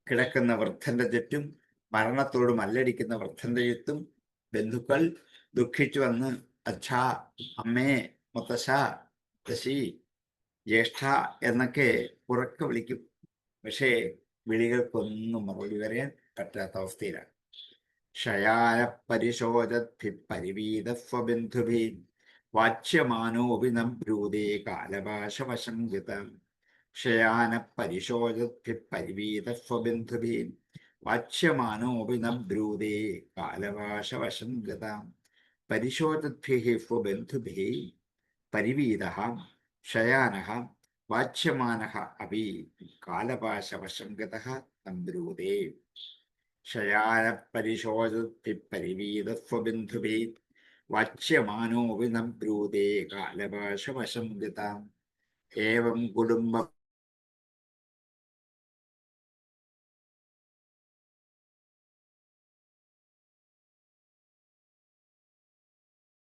കിടക്കുന്ന വൃദ്ധന്റെ ചുറ്റും, മരണത്തോട് മല്ലടിക്കുന്ന വൃദ്ധന്റെ ചുറ്റും ബന്ധുക്കൾ ദുഃഖിച്ചു വന്ന് അച്ഛാ, അമ്മേ, മുത്തശ്ശ, മുത്തശ്ശി, ജ്യേഷ്ഠ എന്നൊക്കെ ഉറക്കെ വിളിക്കും. പക്ഷേ വിളികൾക്കൊന്നും മറുപടി പറയാൻ പറ്റാത്ത അവസ്ഥയിലാണ്. ക്ഷയാന പരിശോധി പരിവീതസ്വബന്ധുഭി വാച്യമാനോപി നബ്രൂതേ കാലപാശവശം ഗത. ക്ഷയാന പരിശോധി പരിവീതസ്വബന്ധുഭി വാച്യമാനോപി നബ്രൂതേ കാലപാശവശം ഗത. പരിശോധദ്ഭിഃ സ്വബന്ധുഭിഃ പരിവീതഃ ശയാനഃ വാച്യമാനഃ അപി കാലപാശവശം ഗതഃ നബ്രൂതേ. ശയാന പരിശോധദ്ഭിഃ പരിവീതസ്വബന്ധുഭിഃ വാച്യമാനോപി നബ്രൂതേ കാലപാശവശം ഗത. ഏവം കുടുംബ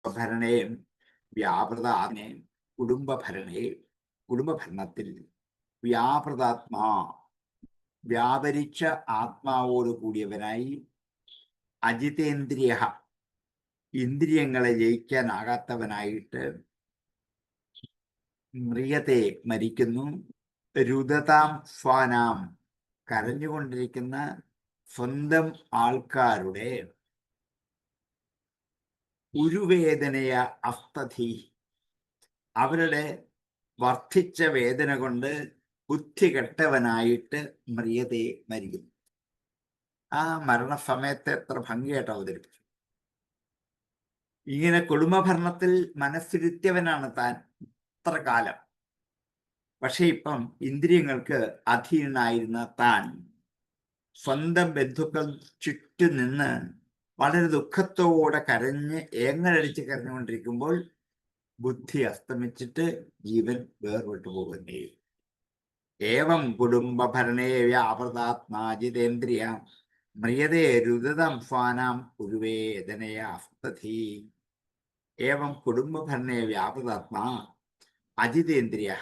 ഭരണേ വ്യാപൃതാത്മേ കുടുംബഭരണേ, കുടുംബഭരണത്തിൽ വ്യാപൃതാത്മാ, വ്യാപരിച്ച ആത്മാവോട് കൂടിയവനായി, അജിതേന്ദ്രിയ, ഇന്ദ്രിയങ്ങളെ ജയിക്കാനാകാത്തവനായിട്ട്, മ്രിയത്തെ, മരിക്കുന്നു, രുദതാം സ്വാനാം, കരഞ്ഞുകൊണ്ടിരിക്കുന്ന സ്വന്തം ആൾക്കാരുടെ ഉരുവേദനയ അസ്തധി, അവരുടെ വർദ്ധിച്ച വേദന കൊണ്ട് ബുദ്ധി കെട്ടവനായിട്ട് മ്രിയതെ, മരിക്കുന്നു. ആ മരണസമയത്ത് എത്ര ഭംഗിയായിട്ട് അവതരിപ്പിച്ചു. ഇങ്ങനെ കുടുംബഭരണത്തിൽ മനസ്സിരുത്തിയവനാണ് താൻ ഇത്ര കാലം. പക്ഷെ ഇപ്പം ഇന്ദ്രിയങ്ങൾക്ക് അധീനനായിരുന്ന താൻ സ്വന്തം ബന്ധുക്കൾ ചുറ്റും നിന്ന് വളരെ ദുഃഖത്തോടെ കരഞ്ഞ് ഏങ്ങലടിച്ച് കരഞ്ഞുകൊണ്ടിരിക്കുമ്പോൾ ബുദ്ധി അസ്തമിച്ചിട്ട് ജീവൻ വേർപെട്ടു പോകുന്നേ. ഏവം കുടുംബഭരണേ വ്യാപൃതാത്മാജിതേന്ദ്രിയ മ്രിയതേ രുദതം സ്വാനാം ഉരുവേദനയ അസ്തധി. ഏവം കുടുംബഭരണേ വ്യാപൃതാത്മാ അജിതേന്ദ്രിയ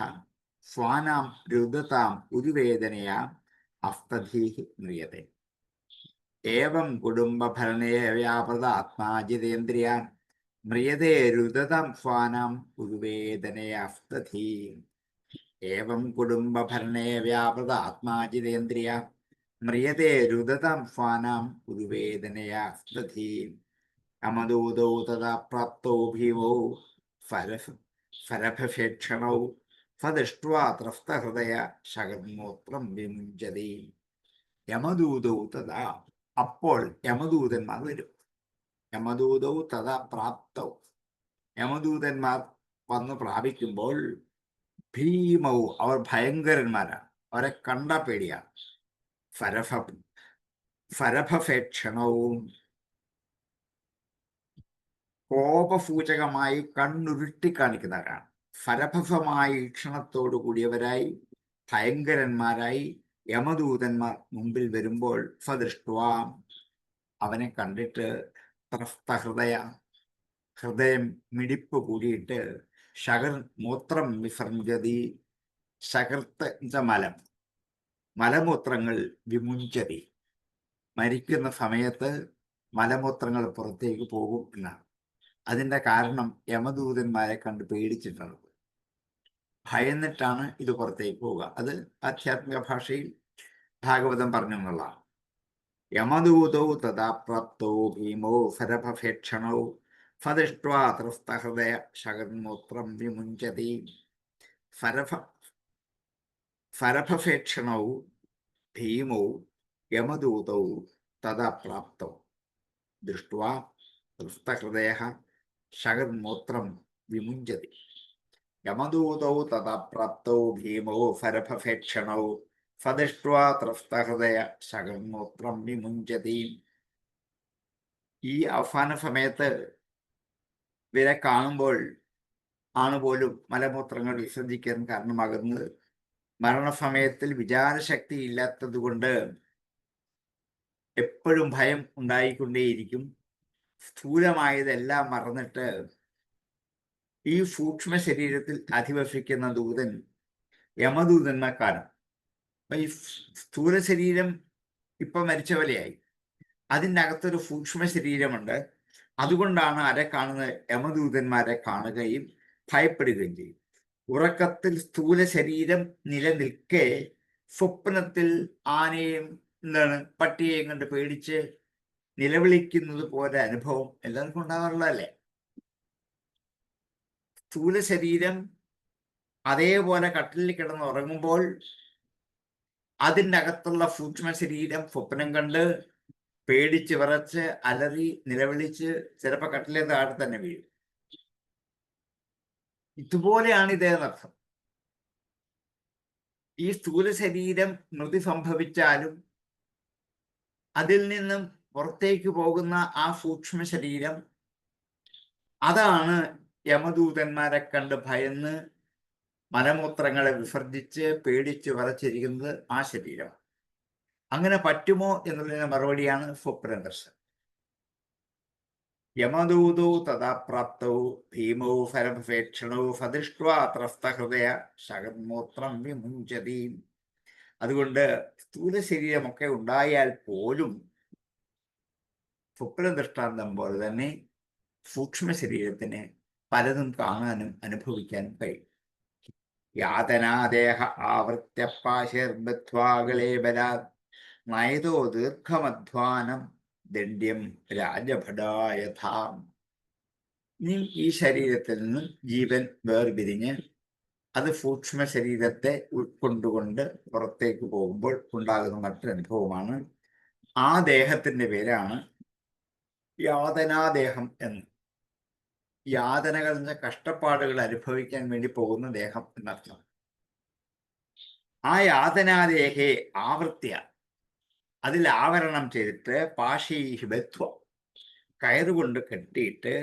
സ്വാനാം രുദതാം ഉരുവേദനയ അസ്തധി മ്രിയതേ. ഏവം കുടുംബഭരണേ വ്യാപൃതാത്മാ ജിതേന്ദ്രിയ മ്രിയതേ രുദതം സ്വാനാം ഉരുവേദനയ അസ്തധി. ഏവം കുടുംബഭരണേ വ്യാപൃതാത്മാ ജിതേന്ദ്രിയ മ്രിയതേ രുദതം സ്വാനാം ഉരുവേദനയ അസ്തധി. അമദൂതൗ തഥാ പ്രാപ്തൗ ഭീമൗ ഫരഭഭേക്ഷണൗ സദൃഷ്ട്വാ ത്രസ്തഹൃദയ ശകന്മൂത്രം വിമുഞ്ചതി. യമദൂതൗ തഥാ, അപ്പോൾ യമദൂതന്മാർ വരും. യമദൂതൗ തഥാ പ്രാപ്തൗ, യമദൂതന്മാർ വന്ന് പ്രാപിക്കുമ്പോൾ ഭീമൗ, അവർ ഭയങ്കരന്മാരാണ്, അവരെ കണ്ട പേടിയാണ്. ഫരഭഭേക്ഷണവും കോപസൂചകമായി കണ്ണുരുട്ടി കാണിക്കുന്നവരാണ്. ഫരഭഭമായ ഈക്ഷണത്തോടു കൂടിയവരായി ഭയങ്കരന്മാരായി യമദൂതന്മാർ മുമ്പിൽ വരുമ്പോൾ സദൃഷ്ട്വാ അവനെ കണ്ടിട്ട് ഹൃദയം മിടിപ്പ് കൂടിയിട്ട് മൂത്രം വിസർജതി. ശകർത്ത മലമൂത്രങ്ങൾ വിമുഞ്ചതി. മരിക്കുന്ന സമയത്ത് മലമൂത്രങ്ങൾ പുറത്തേക്ക് പോകും എന്നാണ്. അതിൻ്റെ കാരണം യമദൂതന്മാരെ കണ്ട് പേടിച്ചിട്ടാണ്, ഭയന്നിട്ടാണ് ഇത് പുറത്തേക്ക് പോവുക. അത് ആധ്യാത്മിക ഭാഷയിൽ ഭാഗവതം പറഞ്ഞു എന്നുള്ളതാണ്. യമദൂതൗ തഥാ പ്രാപ്തോ ഭീമോ ഫരഭഭേക്ഷണൗ ഫദിഷ്ട്വാ ത്രസ്തഹൃദയ ശകന്മൂത്രം വിമുഞ്ചതി. ഫരഭഭേക്ഷണൗ ഭീമോ യമദൂതൗ തഥാ പ്രാപ്തൗ ദൃഷ്ട്വാ ത്രസ്തഹൃദയ ശകന്മൂത്രം വിമുഞ്ചതി. യമദൂതൗ തഥാ പ്രാപ്തൗ ഭീമോ ഫരഭഭേക്ഷണൗ ഫദിഷ്ട്വാ ത്രസ്തഹൃദയ ശകന്മൂത്രം വിമുഞ്ചതി. ഈ അവസാന സമയത്ത് ഇവരെ കാണുമ്പോൾ ആണ് പോലും മലമൂത്രങ്ങൾ വിസർജിക്കാൻ കാരണമാകുന്നത്. മരണസമയത്തിൽ വിചാരശക്തി ഇല്ലാത്തത് കൊണ്ട് എപ്പോഴും ഭയം ഉണ്ടായിക്കൊണ്ടേയിരിക്കും. സ്ഥൂലമായതെല്ലാം മറന്നിട്ട് ഈ സൂക്ഷ്മ ശരീരത്തിൽ അധിവസിക്കുന്ന ദൂതൻ യമദൂതന്മാർക്കാണ്. അപ്പൊ ഈ സ്ഥൂല ശരീരം ഇപ്പൊ മരിച്ച പോലെയായി. അതിൻ്റെ അകത്തൊരു സൂക്ഷ്മ ശരീരമുണ്ട്. അതുകൊണ്ടാണ് ആരെ കാണുന്നത്? യമദൂതന്മാരെ കാണുകയും ഭയപ്പെടുകയും ചെയ്യും. ഉറക്കത്തിൽ സ്ഥൂല ശരീരം നിലനിൽക്കെ സ്വപ്നത്തിൽ ആനയും പട്ടിയെയും കണ്ട് പേടിച്ച് നിലവിളിക്കുന്നത് പോലെ അനുഭവം എല്ലാവർക്കും ഉണ്ടാവാറുള്ളതല്ലേ? സ്ഥൂല ശരീരം അതേപോലെ കട്ടിലിൽ കിടന്ന് ഉറങ്ങുമ്പോൾ അതിൻ്റെ അകത്തുള്ള സൂക്ഷ്മ ശരീരം സ്വപ്നം കണ്ട് പേടിച്ച് വിറച്ച് അലറി നിലവിളിച്ച് ചിലപ്പോൾ കട്ടിലെ താഴെ തന്നെ വീഴും. ഇതുപോലെയാണ് ഇതേന്നർത്ഥം. ഈ സ്ഥൂല ശരീരം മൃതി സംഭവിച്ചാലും അതിൽ നിന്നും പുറത്തേക്ക് പോകുന്ന ആ സൂക്ഷ്മ ശരീരം, അതാണ് യമദൂതന്മാരെ കണ്ട് ഭയന്ന് മലമൂത്രങ്ങളെ വിസർജിച്ച് പേടിച്ച് വിറച്ചിരിക്കുന്നത് ആ ശരീരം. അങ്ങനെ പറ്റുമോ എന്നുള്ളതിന് മറുപടിയാണ് സ്വപ്നദർശനം. യമദൂതൗ തഥാ പ്രാപ്തൗ ഭീമൗ ഫരഭഭേക്ഷണൗ ഫദിഷ്ട്വാ ത്രസ്തഹൃദയ ശകന്മൂത്രം വിമുഞ്ചതി. അതുകൊണ്ട് സ്ഥൂല ശരീരമൊക്കെ ഉണ്ടായാൽ പോലും സ്വപ്നദൃഷ്ടാന്തം പോലെ തന്നെ സൂക്ഷ്മ ശരീരത്തിന് പലതും കാണാനും അനുഭവിക്കാനും കഴിയും. യാതനാദേഹ ആവൃത്യ പാശിർബദ്ധ്വാകളേബലാത് നയതോ ദീർഘമധ്വാനം ദണ്ഡ്യം രാജഭടായഥാം. ഇനി ഈ ശരീരത്തിൽ നിന്നും ജീവൻ വേർപിരിഞ്ഞ് അത് സൂക്ഷ്മ ശരീരത്തെ ഉൾക്കൊണ്ടുകൊണ്ട് പുറത്തേക്ക് പോകുമ്പോൾ ഉണ്ടാകുന്ന മറ്റൊരനുഭവമാണ്. ആ ദേഹത്തിന്റെ പേരാണ് യാതനാദേഹം എന്ന്. യാതനകൾ എന്ന കഷ്ടപ്പാടുകൾ അനുഭവിക്കാൻ വേണ്ടി പോകുന്ന ദേഹം എന്നർത്ഥം. ആ യാതനാദേഹേ ആവൃത്യ, അതിൽ ആവരണം ചെയ്തിട്ട് പാശീഹി ബദ്ധ്വ, കയറുകൊണ്ട് കെട്ടിയിട്ട്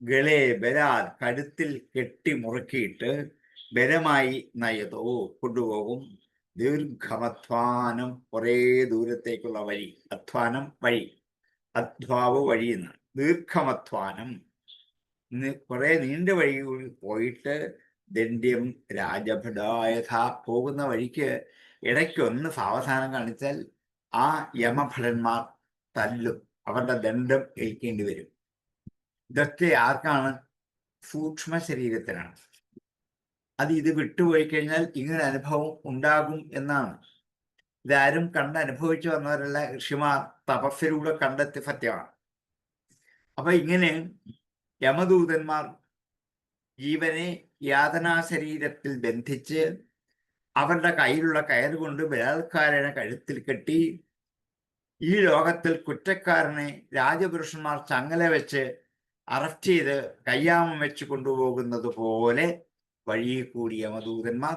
ഗളേ ബലാൽ, കഴുത്തിൽ കെട്ടി മുറുക്കിയിട്ട് ബലമായി നയതോ കൊണ്ടുപോകും. ദീർഘമധ്വാനം, കുറേ ദൂരത്തേക്കുള്ള വഴി. അധ്വാനം വഴി, അധ്വാവ് വഴിയെന്ന്. ദീർഘമധ്വാനം, കുറെ നീണ്ട വഴി പോയിട്ട് ദണ്ഡ്യം രാജഭടായഥ, പോകുന്ന വഴിക്ക് ഇടയ്ക്കൊന്ന് സാവധാനം കാണിച്ചാൽ ആ യമഭടന്മാർ തല്ലും, അവരുടെ ദണ്ഡം ഏൽക്കേണ്ടി വരും. ഇതൊക്കെ ആർക്കാണ്? സൂക്ഷ്മ ശരീരത്തിനാണ്. ഇത് വിട്ടുപോയി കഴിഞ്ഞാൽ ഇങ്ങനെ അനുഭവം ഉണ്ടാകും എന്നാണ്. ഇതാരും കണ്ട് അനുഭവിച്ചു വന്നവരല്ല, ഋഷിമാർ തപസ്സിലൂടെ കണ്ടെത്തിയ സത്യമാണ്. അപ്പൊ ഇങ്ങനെ യമദൂതന്മാർ ജീവനെ യാതനാ ശരീരത്തിൽ ബന്ധിച്ച് അവരുടെ കയ്യിലുള്ള കയറുകൊണ്ട് ബലാത്കാരനെ കഴുത്തിൽ കെട്ടി ഈ ലോകത്തിൽ കുറ്റക്കാരനെ രാജപുരുഷന്മാർ ചങ്ങല വെച്ച് അറസ്റ്റ് ചെയ്ത് കയ്യാമം വെച്ച് കൊണ്ടുപോകുന്നത് പോലെ വഴിയിൽ കൂടി യമദൂതന്മാർ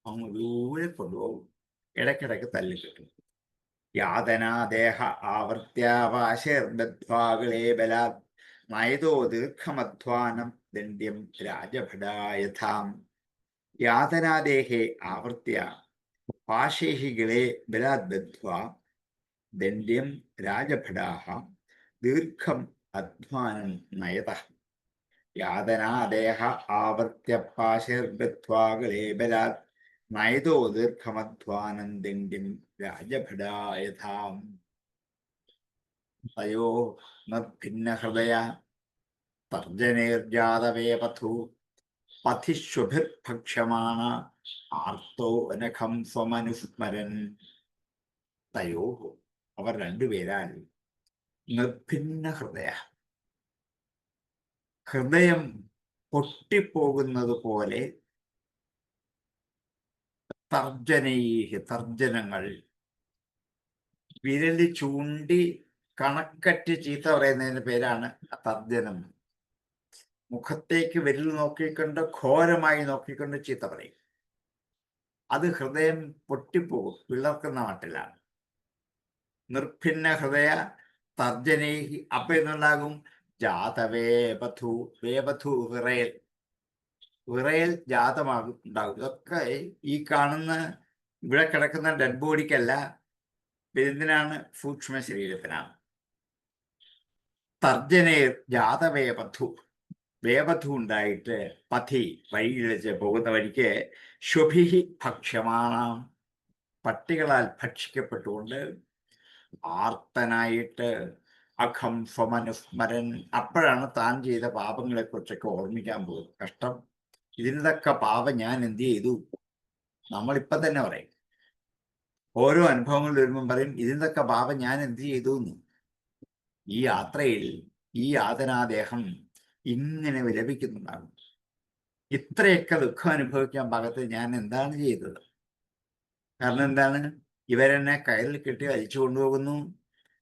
അങ്ങ് ദൂരെ കൊണ്ടുപോകും. ഇടയ്ക്കിടയ്ക്ക് തല്ലിക്കിട്ടും. യാതനാദേഹ ആവർത്യാവാശേർബദ്ധ്വാകളേ ബലാത് നയതോ ദീർഘമധ്വാനം ദണ്ഡ്യം രാജഭടായഥാം. യാതനാദേഹേ ആവർത്യ പാശൈഃ ഗളേ ബലാത് ബദ്ധ്വാ ദണ്ഡ്യം രാജഭടാഃ ദീർഘം അധ്വാനം നയതഃ. യാതനാദേഹ ആവർത്യ പാശൈർബദ്ധ്വാ ഗളേ ബലാത് നയതോ ദീർഘമധ്വാനം ദണ്ഡ്യം രാജഭടായഥാം. തയോ നിർഭിന്നഹൃദയ തർജനേർജാതവേപഥു പഥിഷ്വഭിർഭക്ഷ്യമാണ ആർത്തോ അനഘം സ്വമനുസ്മരൻ. തയോ അവർ രണ്ടുപേരാൽ നിർഭിന്ന ഹൃദയ, ഹൃദയം പൊട്ടിപ്പോകുന്നത് പോലെ, തർജനൈഹി തർജനങ്ങൾ, വിരല് ചൂണ്ടി കണക്കറ്റ് ചീത്ത പറയുന്നതിന് പേരാണ് തർജനം. മുഖത്തേക്ക് വിരൽ നോക്കിക്കൊണ്ട് ഘോരമായി നോക്കിക്കൊണ്ട് ചീത്ത പറയും. അത് ഹൃദയം പൊട്ടിപ്പോകും, പിളർക്കുന്ന മട്ടിലാണ്. നിർഭിന്ന ഹൃദയ തർജനൈഹി. അപ്പൊ എന്നുണ്ടാകും ജാതവേപഥു. വേപഥു വിറയൽ, വിറയൽ ജാതമാകും ഉണ്ടാകും. ഇതൊക്കെ ഈ കാണുന്ന ഇവിടെ കിടക്കുന്ന ഡെഡ് ബോഡിക്കല്ല, എന്തിനാണ്? സൂക്ഷ്മ ശരീരത്തിനാണ്. തർജനേർ ജാതവേപഥു, വേപഥു ഉണ്ടായിട്ട് പഥി വഴിയിൽ വെച്ച് പോകുന്ന വഴിക്ക് ശ്വഭിഹി ഭക്ഷ്യമാണാം, പട്ടികളാൽ ഭക്ഷിക്കപ്പെട്ടുകൊണ്ട് ആർത്തനായിട്ട് അഖം സ്വമനുസ്മരൻ. അപ്പോഴാണ് താൻ ചെയ്ത പാപങ്ങളെ കുറിച്ചൊക്കെ ഓർമ്മിക്കാൻ പോകുന്നത്. കഷ്ടം, ഇതിനൊക്കെ പാപം ഞാൻ എന്ത് ചെയ്തു? നമ്മളിപ്പം തന്നെ പറയും, ഓരോ അനുഭവങ്ങൾ വരുമ്പം പറയും ഇതിനൊക്കെ പാപം ഞാൻ എന്ത് ചെയ്തു എന്ന്. ഈ യാത്രയിൽ ഈ യാതനാദേഹം ഇങ്ങനെ വിലപിക്കുന്നുണ്ടാകും. ഇത്രയൊക്കെ ദുഃഖം അനുഭവിക്കാൻ പാകത്ത് ഞാൻ എന്താണ് ചെയ്തത്? കാരണം എന്താണ്? ഇവരെന്നെ കയറിൽ കെട്ടി വലിച്ചു കൊണ്ടുപോകുന്നു,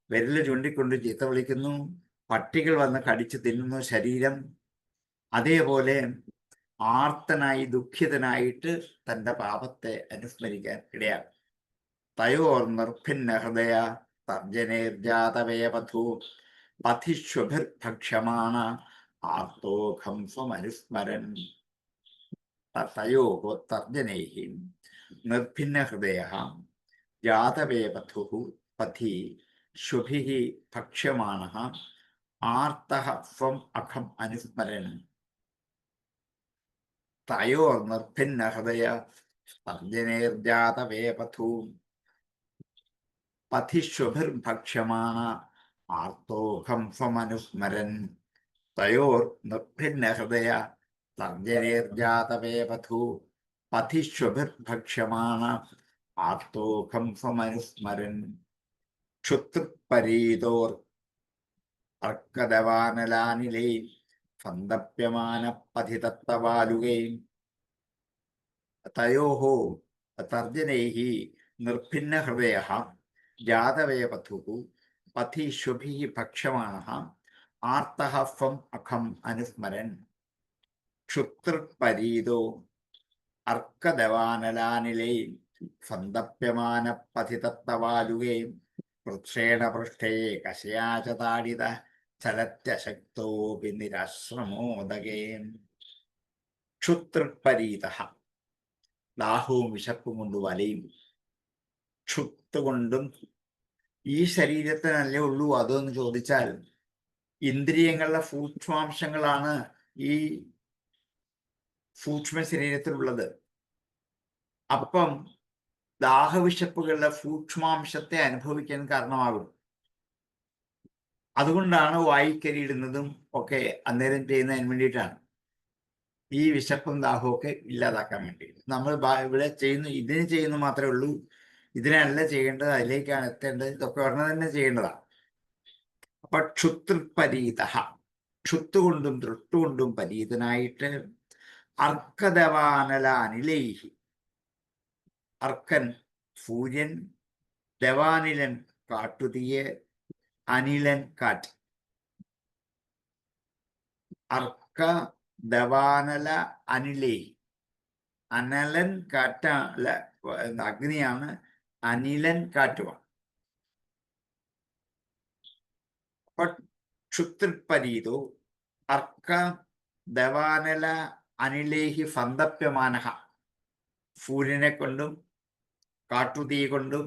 വിരല് ചൂണ്ടിക്കൊണ്ട് ചീത്ത വിളിക്കുന്നു, പട്ടികൾ വന്ന് കടിച്ചു തിന്നുന്നു ശരീരം. അതേപോലെ ആർത്തനായി ദുഃഖിതനായിട്ട് തൻ്റെ പാപത്തെ അനുസ്മരിക്കാൻ ഇടയാകും. തയോർ നിർഭിന്ന ഹൃദയ തർജനേർജാതവേപഥു പഥിഷ്വഭിർഭക്ഷ്യമാണ ആർത്തോഖം സ്വമനുസ്മരൻ. തയോ തർജനൈഃ നിർഭിന്ന ഹൃദയ ജാതവേപഥു പഥി ശ്വഭിഃ ഭക്ഷ്യമാണഃ ആർത്തഃ സ്വം അഖം അനുസ്മരൻ. തയോർ നിർഭിന്ന ഹൃദയ തർജനേർജാതവേപഥു പഥിഷ്വഭിർഭക്ഷ്യമാണ ആർത്തോഖം സ്വമനുസ്മരൻ. തയോർ നിർഭിന്ന ഹൃദയ തർജനേർജാതവേപഥു പഥിഷ്വഭിർഭക്ഷ്യമാണ ആർത്തോഖം സ്വമനുസ്മരൻ. ക്ഷുത്പരീതോർ അർക്കദവാനലാനിലൈ സന്തപ്യമാന പഥിതത്തവാലുകൈ. തയോഃ തർജനൈഃ നിർഭിന്ന ഹൃദയഃ ജാതവേപഥുഃ പഥിഷ്വഭിഃ ഭക്ഷ്യമാണഃ ആർത്തഃ സ്വം അഖം അനുസ്മരൻ. ക്ഷുത്പരീതോ അർക്കദവാനലാനിലൈ സന്തപ്യമാന പഥിതത്തവാലുകൈ. വൃക്ഷേണ പൃഷ്ഠേ കശയാച താഡിത ചലത്യശക്തോപി നിരാശ്രമോദകേ. ക്ഷുത്പരീതഃ, ദാഹവും വിശപ്പും കൊണ്ട് വലയും. ക്ഷുത്ത് കൊണ്ടും. ഈ ശരീരത്തിനല്ലേ ഉള്ളൂ അതെന്ന് ചോദിച്ചാൽ, ഇന്ദ്രിയങ്ങളുടെ സൂക്ഷ്മാംശങ്ങളാണ് ഈ സൂക്ഷ്മ ശരീരത്തിലുള്ളത്. അപ്പം ദാഹവിശപ്പുകളുടെ സൂക്ഷ്മാംശത്തെ അനുഭവിക്കാൻ കാരണമാകും. അതുകൊണ്ടാണ് വായിക്കരിയിടുന്നതും ഒക്കെ അന്നേരം ചെയ്യുന്നതിന് വേണ്ടിയിട്ടാണ്, ഈ വിശപ്പും ദാഹവും ഒക്കെ ഇല്ലാതാക്കാൻ വേണ്ടി. നമ്മൾ ഇവിടെ ചെയ്യുന്നു, ഇതിന് ചെയ്യുന്നു മാത്രമേ ഉള്ളൂ, ഇതിനല്ല ചെയ്യേണ്ടത്, അതിലേക്കാണ് എത്തേണ്ടത്, ഇതൊക്കെ ഉടനെ തന്നെ ചെയ്യേണ്ടതാണ്. അപ്പൊ ക്ഷുത്പരീത, ക്ഷുത്തുകൊണ്ടും ദൃഷ്ടുകൊണ്ടും പരീതനായിട്ട് അർക്കദവാനല അനിലൈഹി. അർക്കൻ സൂര്യൻ, ദവാനിലൻ കാട്ടുതീയ്, അനിലൻ കാറ്റ്. അർക്ക ദവാനല അനിലൈഹി. അനലൻ കാറ്റ അഗ്നിയാണ്, അനിലൻ കാറ്റുമാണ്. ക്ഷുത്രിപരീതോ അർക്ക ദവാനല അനിലേഹി സന്തപ്യമാനഃ. സൂര്യനെ കൊണ്ടും കാട്ടുതീ കൊണ്ടും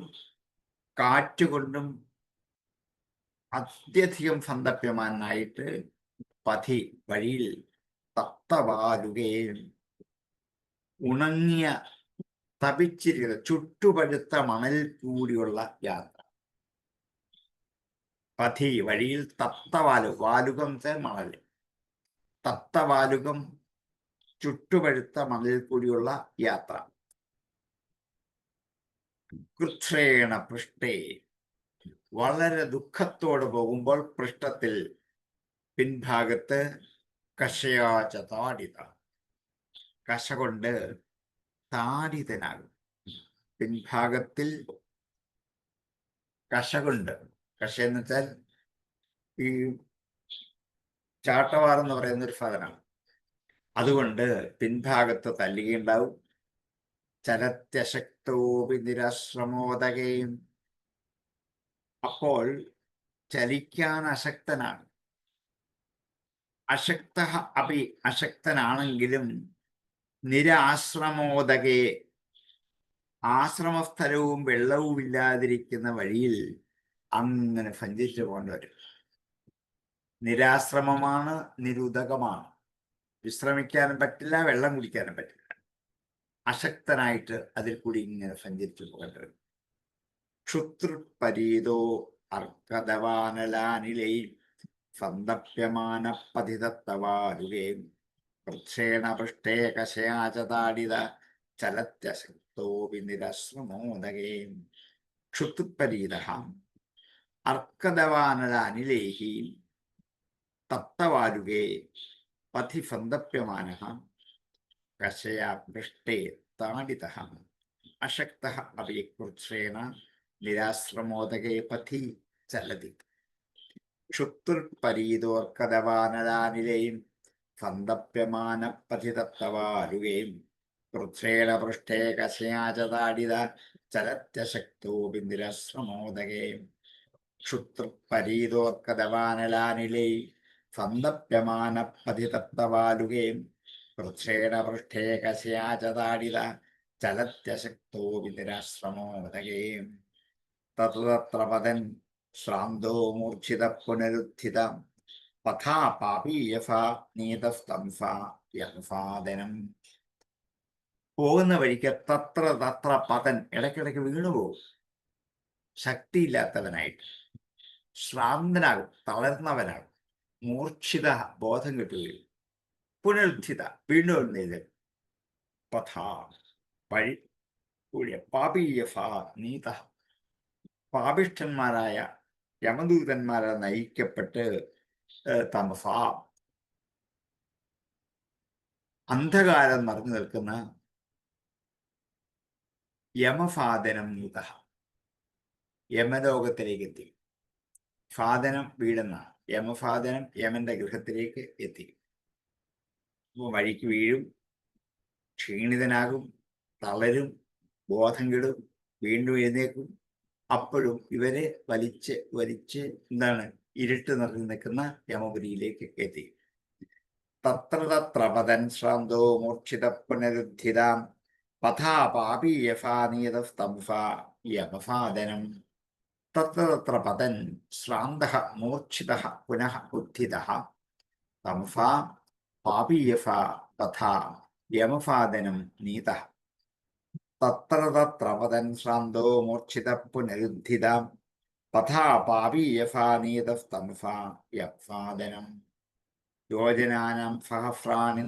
കാറ്റുകൊണ്ടും അത്യധികം സന്തപ്യമാനായിട്ട് പഥി വഴിയിൽ തപ്തവാലുകയും ഉണങ്ങിയ തപിച്ചിരിക്കുന്ന ചുട്ടുപഴുത്ത മണൽ കൂടിയുള്ള യാത്ര. പഥി വഴിയിൽ വാലുകം മണൽ, തപ്തവാലുകം ചുട്ടുപഴുത്ത മണൽ കൂടിയുള്ള യാത്ര. കൃച്ഛ്രേണ പൃഷ്ഠേ വളരെ ദുഃഖത്തോടെ പോകുമ്പോൾ പൃഷ്ഠത്തിൽ പിൻഭാഗത്ത് കഷയാച താടിത, കശ കൊണ്ട് താടിതനാകും. പിൻഭാഗത്തിൽ കശ കൊണ്ട്, കശ എന്ന് വെച്ചാൽ ഈ ചാട്ടവാറെന്ന് പറയുന്ന ഒരു സാധനമാണ്. അതുകൊണ്ട് പിൻഭാഗത്ത് തല്ലുകയുണ്ടാവും. ചലത്യശക്തോപി നിരാശ്രമോദകയും, അപ്പോൾ ചലിക്കാൻ അശക്തനാണ്. അശക്തനാണെങ്കിലും നിരാശ്രമോദകെ, ആശ്രമസ്ഥലവും വെള്ളവും ഇല്ലാതിരിക്കുന്ന വഴിയിൽ അങ്ങനെ സഞ്ചരിച്ചു പോകേണ്ടി വരും. നിരാശ്രമമാണ്, നിരുദകമാണ്. വിശ്രമിക്കാനും പറ്റില്ല, വെള്ളം കുടിക്കാനും പറ്റില്ല. അശക്തനായിട്ട് അതിൽ കൂടി ഇങ്ങനെ സഞ്ചരിച്ചു പോകേണ്ടി വരും. ക്ഷുത്രുപരീതോ അർക്കദവാനലാനിലൈ സന്തപ്യമാന പതിതത്തവാരുകേം വൃക്ഷേണ പൃഷ്ടേ കശയാചതാടിത ചലത്യശക്തോപി നിരശ്രമോദകേം. ക്ഷുത്രുപരീത അർക്കദവാനലാനിലൈഹി തപ്തവാരുകേ പഥി സന്തപ്യമാനഃ കശയാ പൃഷ്ഠേ താടിതഃ അശക്തഃ അപി കൃച്ഛ്രേണ നിരാശ്രമോദകേ പഥി ചലതി. ക്ഷുത്രുപരീതോർക്കദവാനലാനിലയും സന്തപ്യമാന പഥിതത്തവാരുകേം കൃച്ഛ്രേണ പൃഷ്ഠേ കശയാചതാടിത ചലത്യശക്തോപി നിരാശ്രമോദകേം. ക്ഷുത്രുപരീതോർക്കദവാനലാനിലൈ സന്തപ്യമാന പഥിതത്തവാരുകേം കൃച്ഛ്രേണ പൃഷ്ഠേ കശയാചതാടിത ചലത്യശക്തോപി നിരാശ്രമോദകേം. തത്ര പതൻ ശ്രാന്തോ മൂർച്ഛിത പുനരുത്ഥിത പഥാ പാപീയഫ നീതസ്തംഫ യംഫാദനം. പോകുന്ന വഴിക്ക് തത്ര പതൻ, ഇടയ്ക്കിടയ്ക്ക് വീണുപോകും. ശക്തിയില്ലാത്തവനായിട്ട് ശ്രാന്തനാകും, തളർന്നവനാകും. മൂർച്ഛിത, ബോധം കിട്ടുകയും പുനരുദ്ധിത, വീണ്ടും എഴുന്നേൽക്കും. പഥാ വഴി കൂടിയ പാപീയഫ നീത, പാപിഷ്ഠന്മാരായ യമദൂതന്മാരെ നയിക്കപ്പെട്ട് തമസ, അന്ധകാരം നിറഞ്ഞു നിൽക്കുന്ന യമഫാദനം നീത, യമലോകത്തിലേക്ക് എത്തി. ഫാദനം വീടെന്നാണ്. യമഫാദനം യമന്റെ ഗൃഹത്തിലേക്ക് എത്തി. വഴിക്ക് വീഴും, ക്ഷീണിതനാകും, തളരും, ബോധം കെടും, വീണ്ടും എഴുന്നേക്കും. അപ്പോഴും ഇവരെ വലിച്ച് എന്താണ്, ഇരുട്ട് നിറഞ്ഞു നിൽക്കുന്ന യമപുരിയിലേക്ക് എത്തി. തത്ര പതൻ ശ്രാന്തോ മൂർച്ഛിത പുനരുദ്ധിതാം പഥാ പാപീയഫാനീതസ്തംഫ യമഫാദനം. തത്ര പതൻ ശ്രാന്തഃ മൂർച്ഛിതഃ പുനഃ ഉത്ഥിതഃ തംഫ പാപീയഫ തഥാ യമഫാദനം നീതഃ. തത്ര പതൻ ശ്രാന്തോ മൂർച്ഛിത പുനരുദ്ധിതാം പഥാ പാപീയഫാനീതസ്തംഫ യമഫാദനം. യോജനാനാം സഹസ്രാണി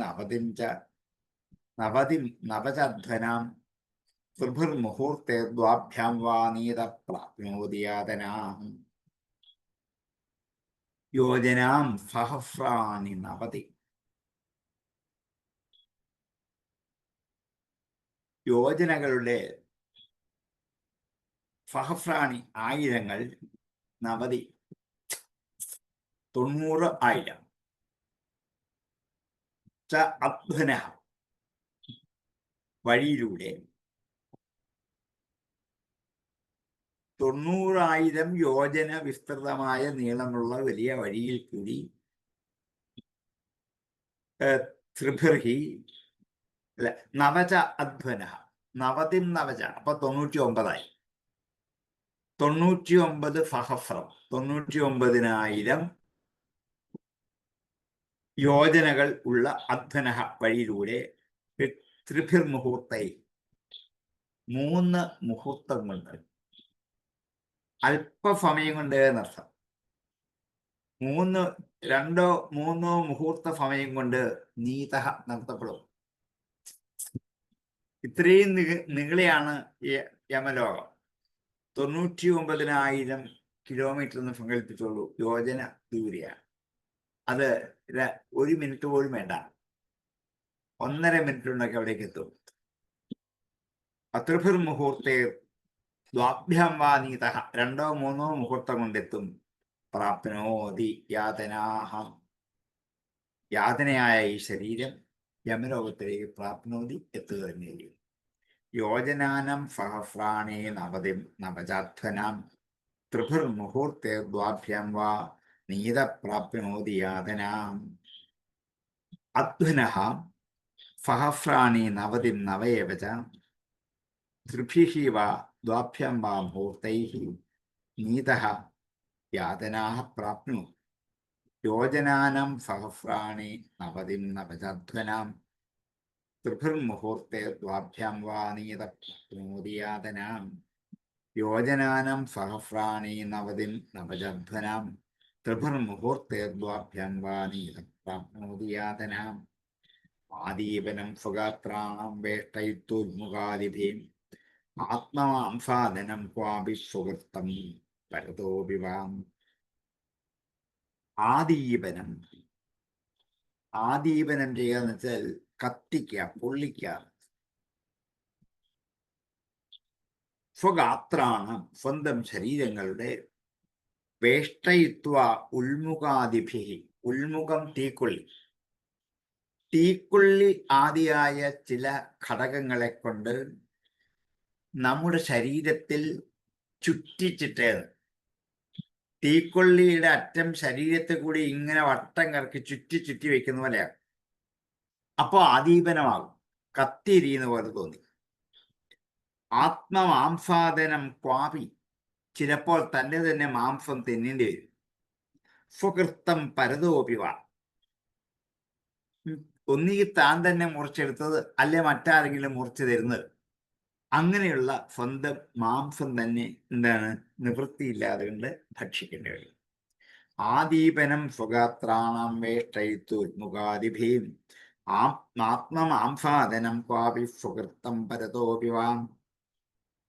നവചധ്വനാം സുർഭിർമുഹൂർത്തേ ദ്വാഭ്യാം വാ നീത പ്രാപ്നോതി യാതനാം. യോജനാം സഹസ്രാണി നവതി, യോജനകളുടെ സഹസ്രാണി, ആയിരങ്ങൾ, നവതി 90,000 അധ്വന വഴിയിലൂടെ 90,000 യോജന വിസ്തൃതമായ നീളമുള്ള വലിയ വഴിയിൽ കൂടി ത്രിഭിർഹി നവച അധ്വന നവതിം നവച അപ്പൊ 99ആയി. 99 ഫഹഫ്രം 99,000 യോജനകൾ ഉള്ള അധ്വന വഴിയിലൂടെ ത്രിഭിർ മുഹൂർത്തൈ 3 മുഹൂർത്തം കൊണ്ട്, അല്പസമയം കൊണ്ട് എന്നർത്ഥം. 2-3 മുഹൂർത്ത സമയം കൊണ്ട് നീത നടത്തപ്പെടും. ഇത്രയും നീളയാണ് യമലോകം. 99,000 കിലോമീറ്റർ എന്ന് സങ്കല്പിച്ചോളൂ. യോജന ദൂരെയാണ്. അത് 1 മിനിറ്റ് പോലും വേണ്ട, 1.5 മിനിറ്റ് കൊണ്ടൊക്കെ അവിടേക്ക് എത്തും. അത്രിഭിർ മുഹൂർത്തേ ദ്വാഭ്യാം വാ നീത 2-3 മുഹൂർത്തം കൊണ്ടെത്തും. പ്രാപ്നോതി യാതനാഹം യാതനയായ ഈ ശരീരം യമലോകത്തിലേക്ക് പ്രാപ്നോതി എത്തുക തന്നെ ചെയ്യും. യോജനാനം സഹസ്രാണേ നവതിം നവചാധ്വനാം ത്രിഭിർ മുഹൂർത്തേ ദ്വാഭ്യാം വാ നീത പ്രാപ്നോതി യാതനാം. അധ്വനഃ സഹസ്രാണി നവതിം നവയേവ ച ത്രിഭിഃ വാ ദ്വാഭ്യാം വാ മുഹൂർത്തൈഃ നീതഃ യാതനാഃ പ്രാപ്നോതി. യോജനാനം സഹസ്രാണി നവതിം നവചാധ്വനാം ത്രിഭിർമുഹൂർത്തേ ദ്വാഭ്യാം വാ നീത പ്രാപ്നോതി യാതനാം. യോജനാനം സഹസ്രാണി നവതിം നവചാധ്വനാം ത്രിഭിർമുഹൂർത്തേ ദ്വാഭ്യാം വാ നീത പ്രാപ്നോതി യാതനാം. ആദീപനം സ്വഗാത്രാണം വേഷ്ടയിത്വോന്മുഖാദിഭിം ആത്മമാംസാദനം ക്വാപി സുഹൃത്തം പരതോപി വാം. ആദീപനം ചെയ്യുക എന്ന് വെച്ചാൽ കത്തിക്കുക, പൊള്ളിക്കുക. സ്വഗാത്രാണം സ്വന്തം ശരീരങ്ങളുടെ വേഷ്ടയിത്വ ഉൾമുഖാദിഭി ഉൾമുഖം തീക്കൊള്ളി ആദിയായ ചില ഘടകങ്ങളെ കൊണ്ട് നമ്മുടെ ശരീരത്തിൽ ചുറ്റിച്ചിട്ട്, തീക്കൊള്ളിയുടെ അറ്റം ശരീരത്തെ കൂടി ഇങ്ങനെ വട്ടം കറക്കി ചുറ്റി വെക്കുന്ന പോലെയാണ്. അപ്പോൾ ആദീപനമാകും, കത്തിരിയുന്ന പോലെ തോന്നി. ആത്മമാംസാദനം ക്വാപി ചിലപ്പോൾ തൻ്റെ തന്നെ മാംസം തിന്നേണ്ടി വരും. സ്വകൃത്തം പരതോപിവ ഒന്നുകിൽ താൻ തന്നെ മുറിച്ചെടുത്തത്, അല്ലെ മറ്റാരെങ്കിലും മുറിച്ചു തരുന്നത്. അങ്ങനെയുള്ള സ്വന്തം മാംസം തന്നെ നിവൃത്തിയില്ലാതെ കൊണ്ട് ഭക്ഷിക്കേണ്ടി വരും. ആദീപനം സ്വഗാത്രാണം വേഷ്ടയിത്വോന്മുഖാദിഭീം ആത്മമാംസാദനം ക്വാപി സ്വകൃത്തം പരതോപിവാം.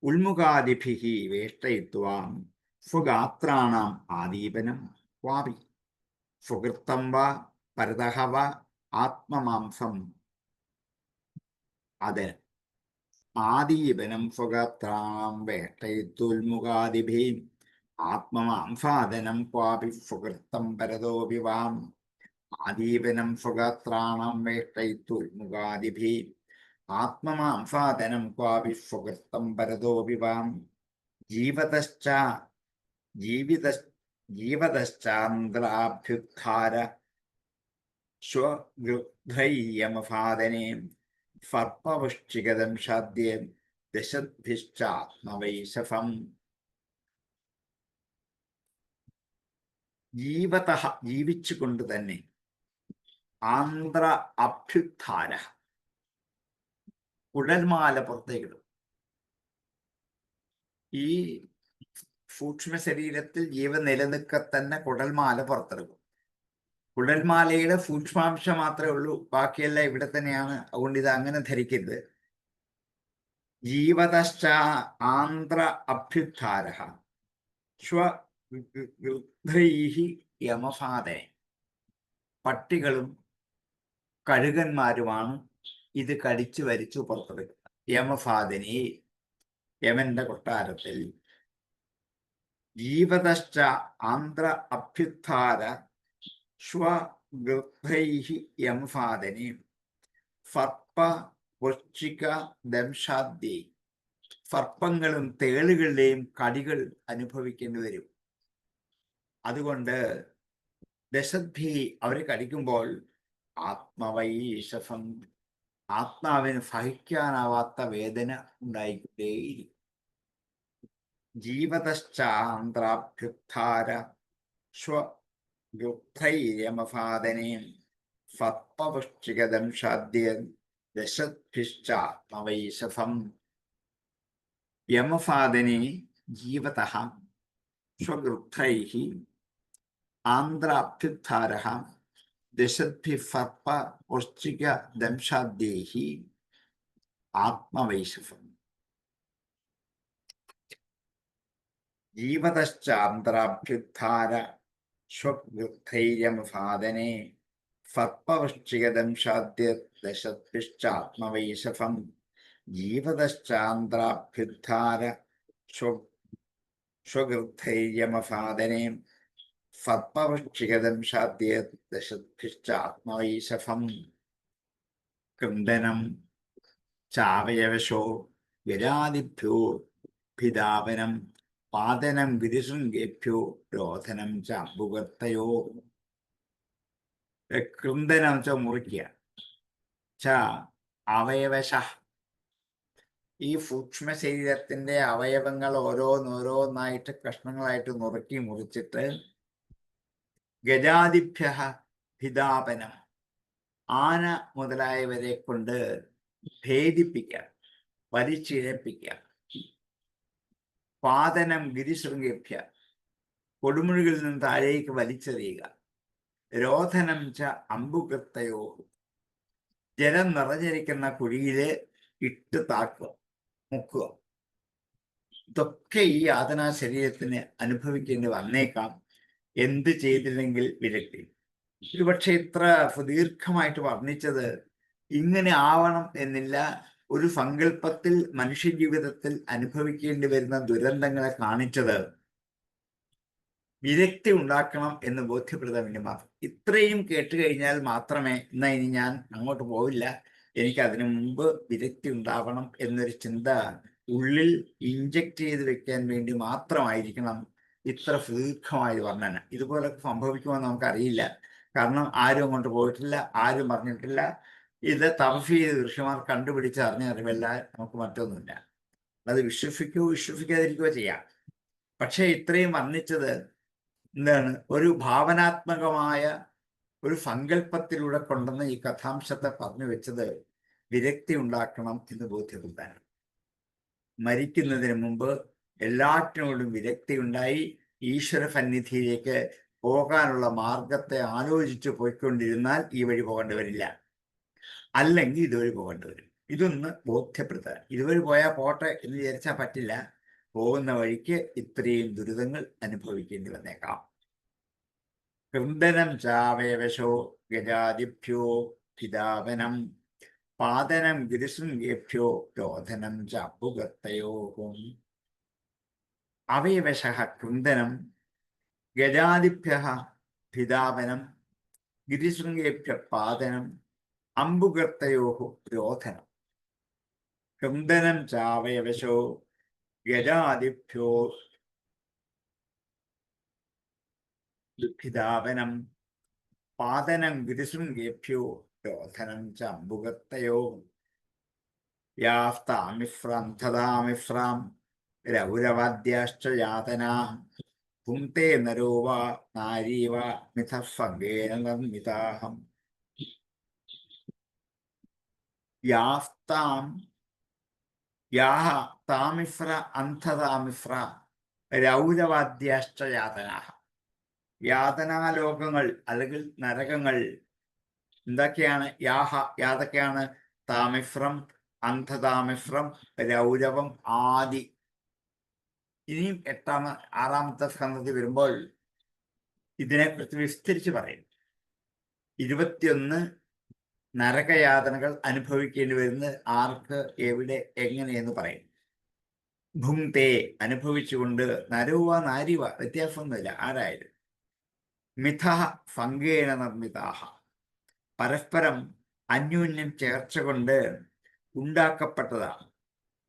ഉന്മുഖാദിഭിഃ വേഷ്ടയിത്വാം സ്വഗാത്രാണം ആദീപനം ക്വാപി സ്വകൃത്തം വാ പരതഃ വാ ആത്മമാംസം അദനം. ആദീപനം സ്വഗാത്രാണം വേഷ്ടയിത്വോന്മുഖാദിഭീം ആത്മമാംസാദനം ക്വാപി സ്വകൃത്തം പരതോപി വാം. ആദീപനം സ്വഗാത്രാണം വേഷ്ടയിത്വോന്മുഖാദിഭീം ആത്മമാംസാദനം ക്വാപി സ്വകൃത്തം പരതോപി വാം. ജീവതശ്ചാന്ദ്രാഭ്യുദ്ധാര സ്വഗൃഹ്രയമഫാദനേ സർപ്പവൃശ്ചികദം ഷാദ്യം ദശദ്ഭിശ്ചാത്മവൈശഫം. ജീവിച്ചുകൊണ്ട് തന്നെ ആന്ധ്ര അഭ്യുദ്ധാര കുടൽമാല പുറത്തേക്കിടും. ഈ സൂക്ഷ്മ ശരീരത്തിൽ ജീവൻ നിലനിൽക്കത്തന്നെ കുടൽമാല പുറത്തെടുക്കും. കുടൽമാലയുടെ സൂക്ഷ്മാംശം മാത്രമേ ഉള്ളൂ, ബാക്കിയെല്ലാം ഇവിടെ തന്നെയാണ്. അതുകൊണ്ട് ഇത് അങ്ങനെ ധരിക്കരുത്. ജീവതശ്ച ആന്ധ്ര അഭ്യുദ്ധാര സ്വഗൃഹ്രൈഃ യമഫാദനേ. പട്ടികളും കഴുകന്മാരുമാണ് ഇത് കടിച്ചു വരിച്ചു പുറത്തെടുക്കുന്നത്. യമഫാദനേ യമന്റെ കൊട്ടാരത്തിൽ. ജീവതശ്ച ആന്ധ്ര അഭ്യുദ്ധാര സ്വഗൃഹ്രൈഃ യമഫാദനേ സർപ്പ വൃശ്ചിക ദംശാദ്യൈ സർപ്പങ്ങളും തേളുകളുടെയും കടികൾ അനുഭവിക്കേണ്ടി വരും. അതുകൊണ്ട് ദശദ്ഭി അവരെ കടിക്കുമ്പോൾ ആത്മവൈശഫം, ആത്മാവിന് സഹിക്കാനാവാത്ത വേദന ഉണ്ടായിക്കൊണ്ടേയിരിക്കും. ജീവതശ്ചാന്ത്രാഭ്യുത്ഥാര സ്വയുദ്ധൈര്യമഫാദനേം ഫത്പവൃശ്ചികദംശാദ്യ ദശദ്ഭിശ്ചാത്മവൈശഫം. യമഫാദനെ ജീവതഃ സ്വഗൃഹൈഃ ആന്ത്രാഭ്യുത്ഥാരഃ ദശദ്ഭിഃ സർപ്പവൃശ്ചികദംശാദ്യൈഃ ആത്മവൈശഫം. ജീവതശ്ചാന്ത്രാഭ്യുത്ഥാര സ്വഗൃഹൈര്യമഫാദനെ സർപ്പവൃശ്ചികദംശാദ്യ ദശദ്ഭിശ്ചാത്മവൈശഫം. ജീവതശ്ചാന്ത്രാഭ്യുത്ഥാര സ്വഗൃഹൈര്യമഫാദനെ സർപ്പവൃശ്ചികദംശാദ്യ ദശദ്ഭിശ്ചാത്മവൈശഫം. കൃന്ദനം ചാവയവശോ ഗരാദിഭ്യോ ഭിദാപനം പാദനം ഗിരിശൃംഗേഭ്യോ രോധനം ചാമ്പുകർത്തയോ. കൃന്ദനം ച മുറിക്കുക, ച അവയവശ ഈ സൂക്ഷ്മ ശരീരത്തിന്റെ അവയവങ്ങൾ ഓരോന്നോരോന്നായിട്ട് കഷ്ണങ്ങളായിട്ട് നുറുക്കി മുറിച്ചിട്ട് ഗജാദിഭ്യ ഭിദാപനം ആന മുതലായവരെ കൊണ്ട് ഭേദിപ്പിക്കുക, വലിച്ചിഴപ്പിക്കുക. പാദനം ഗിരിശൃംഗേഭ്യ കൊടുമുഴികളിൽ നിന്ന് താഴേക്ക് വലിച്ചെറിയുക. രോധനം ച അമ്പുകൃത്തയോ ജലം നിറഞ്ഞിരിക്കുന്ന കുഴിയില് ഇട്ട് താക്കുക, മുക്കുക. ഇതൊക്കെ ഈ യാതനാ ശരീരത്തിന് അനുഭവിക്കേണ്ടി വന്നേക്കാം. എന്ത് ചെയ്തില്ലെങ്കിൽ വിരക്തി. ഒരുപക്ഷെ ഇത്ര ദീർഘമായിട്ട് വർണ്ണിച്ചത് ഇങ്ങനെ ആവണം എന്നില്ല. ഒരു സങ്കല്പത്തിൽ മനുഷ്യ ജീവിതത്തിൽ അനുഭവിക്കേണ്ടി വരുന്ന ദുരന്തങ്ങളെ കാണിച്ചത് വിരക്തി ഉണ്ടാക്കണം എന്ന് ബോധ്യപ്പെടുത്താൻ വേണ്ടി മാത്രം. ഇത്രയും കേട്ട് കഴിഞ്ഞാൽ മാത്രമേ എന്നാ ഇനി ഞാൻ അങ്ങോട്ട് പോവില്ല, എനിക്ക് അതിനു മുമ്പ് വിരക്തി ഉണ്ടാവണം എന്നൊരു ചിന്ത ഉള്ളിൽ ഇഞ്ചക്ട് ചെയ്ത് വെക്കാൻ വേണ്ടി മാത്രമായിരിക്കണം ഇത്ര ദീർഘമായ വർണ്ണന. ഇതുപോലെ സംഭവിക്കുമെന്ന് നമുക്കറിയില്ല. കാരണം ആരും അങ്ങോട്ട് പോയിട്ടില്ല, ആരും പറഞ്ഞിട്ടില്ല. ഇത് തപസ് ചെയ്ത് ഋഷിമാർ കണ്ടുപിടിച്ച് അറിഞ്ഞ അറിവല്ല, നമുക്ക് മറ്റൊന്നുമില്ല. അത് വിശ്വസിക്കുകയോ വിശ്വസിക്കാതിരിക്കുകയോ ചെയ്യാം. പക്ഷെ ഇത്രയും വർണ്ണിച്ചത് എന്താണ്? ഒരു ഭാവനാത്മകമായ ഒരു സങ്കല്പത്തിലൂടെ കൊണ്ടുവന്ന് ഈ കഥാംശത്തെ പറഞ്ഞു വെച്ചത് വിരക്തി ഉണ്ടാക്കണം എന്ന് ബോധ്യപ്പെടുത്താനാണ്. മരിക്കുന്നതിന് മുമ്പ് എല്ലാറ്റിനോടും വിരക്തി ഉണ്ടായി ഈശ്വര സന്നിധിയിലേക്ക് പോകാനുള്ള മാർഗത്തെ ആലോചിച്ച് പോയിക്കൊണ്ടിരുന്നാൽ ഈ വഴി പോകേണ്ടി വരില്ല, അല്ലെങ്കിൽ ഇതുവഴി പോകേണ്ടി വരും. ഇതൊന്ന് ബോധ്യപ്പെടുത്താൻ. ഇതുവഴി പോയാൽ പോട്ടെ എന്ന് വിചാരിച്ചാൽ പറ്റില്ല. പോകുന്ന വഴിക്ക് ഇത്രയും ദുരിതങ്ങൾ അനുഭവിക്കേണ്ടി വന്നേക്കാം. കൃന്ദനം ചാവയവശോ ഗജാദിഭ്യോ ഭിദാപനം പാദനം ഗിരിശൃംഗേഭ്യോ രോധനം ചാമ്പുകർത്തയോ. അവയവശ കൃന്ദനം ഗജാദിഭ്യ ഭിദാപനം ഗിരിശൃംഗേഭ്യ പാദനം അമ്പുകർത്തയോ രോധനം. കൃന്ദനം ചാവയവശോ ഗജാദിഭ്യോ ഭിദാപനം പാദനം ഗിരിശൃംഗേഭ്യോ രോധനം ച അമ്പുകർത്തയോ. യാസ്താമിഫ്രാം തഥാമിഫ്രാം രൗരവാദ്യാശ്ച യാതനാ ഭുങ്ക്തേ നരോ വാ നാരീ വാ മിഥഃ സംഗേന നിർമ്മിതാഹം. യാഹ താമിഫ്ര അന്ധതാമിഫ്ര രൗരവാദ്യാശ്ച യാതനാഹ. യാതനാലോകങ്ങൾ അല്ലെങ്കിൽ നരകങ്ങൾ എന്തൊക്കെയാണ്? യാതൊക്കെയാണ്? താമിഫ്രം, അന്ധതാമിഫ്രം, രൗരവം, ആദി. ഇനിയും ആറാമത്തെ സ്കന്ധത്തിൽ വരുമ്പോൾ ഇതിനെക്കുറിച്ച് വിസ്തരിച്ച് പറയും. 21 നരകയാതനകൾ അനുഭവിക്കേണ്ടി വരുന്നത് ആർക്ക്, എവിടെ, എങ്ങനെയെന്ന് പറയും. ഭുങ്ക്തേ അനുഭവിച്ചുകൊണ്ട്, നരുവ നാരിവ വ്യത്യാസമൊന്നുമില്ല, ആരായാലും. മിഥ സംഗേന നിർമ്മിതാഹ പരസ്പരം അന്യോന്യം ചേർച്ച കൊണ്ട് ഉണ്ടാക്കപ്പെട്ടതാണ്.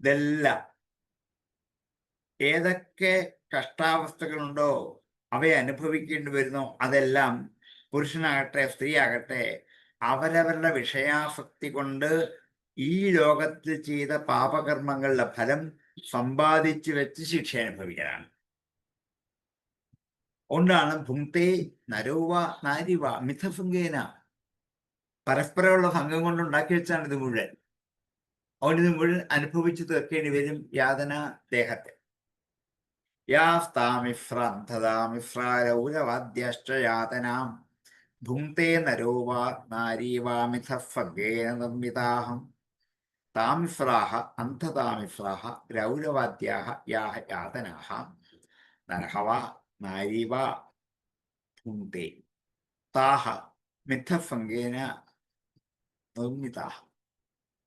ഇതെല്ലാം ഏതൊക്കെ കഷ്ടാവസ്ഥകളുണ്ടോ അവയെ അനുഭവിക്കേണ്ടി വരുന്നോ അതെല്ലാം പുരുഷനാകട്ടെ സ്ത്രീ ആകട്ടെ അവരവരുടെ വിഷയാസക്തി കൊണ്ട് ഈ ലോകത്തിൽ ചെയ്ത പാപകർമ്മങ്ങളുടെ ഫലം സമ്പാദിച്ചു വെച്ച് ശിക്ഷ അനുഭവിക്കലാണ്. അതുകൊണ്ടാണ് ഭുങ്ക്തേ നരോവ നാരിവ മിഥഭുങ്കേന, പരസ്പരമുള്ള സംഘം കൊണ്ട് ഉണ്ടാക്കി വെച്ചാണ് ഇത് മുഴുവൻ. അതുകൊണ്ട് ഇത് മുഴുവൻ അനുഭവിച്ചു തീർക്കേണ്ടി വരും യാതന ദേഹത്തെ. യാസ്താമിഫ്രൗരവാദ്യശ്ചയാതനാം ഭുങ്ക്തേ നരോ വാ നാരീ വാ മിഥഭംഗേന നിർമ്മിതാഹം താമിഫ്രാഹ അന്ധതാമിഫ്രാഹ രൗരവാദ്യാഹ യാഹ യാതനാഹ നരഹ വാ നാരീ വാ ഭുങ്ക്തേ താഹ മിഥഭംഗേന നിർമ്മിതാഹ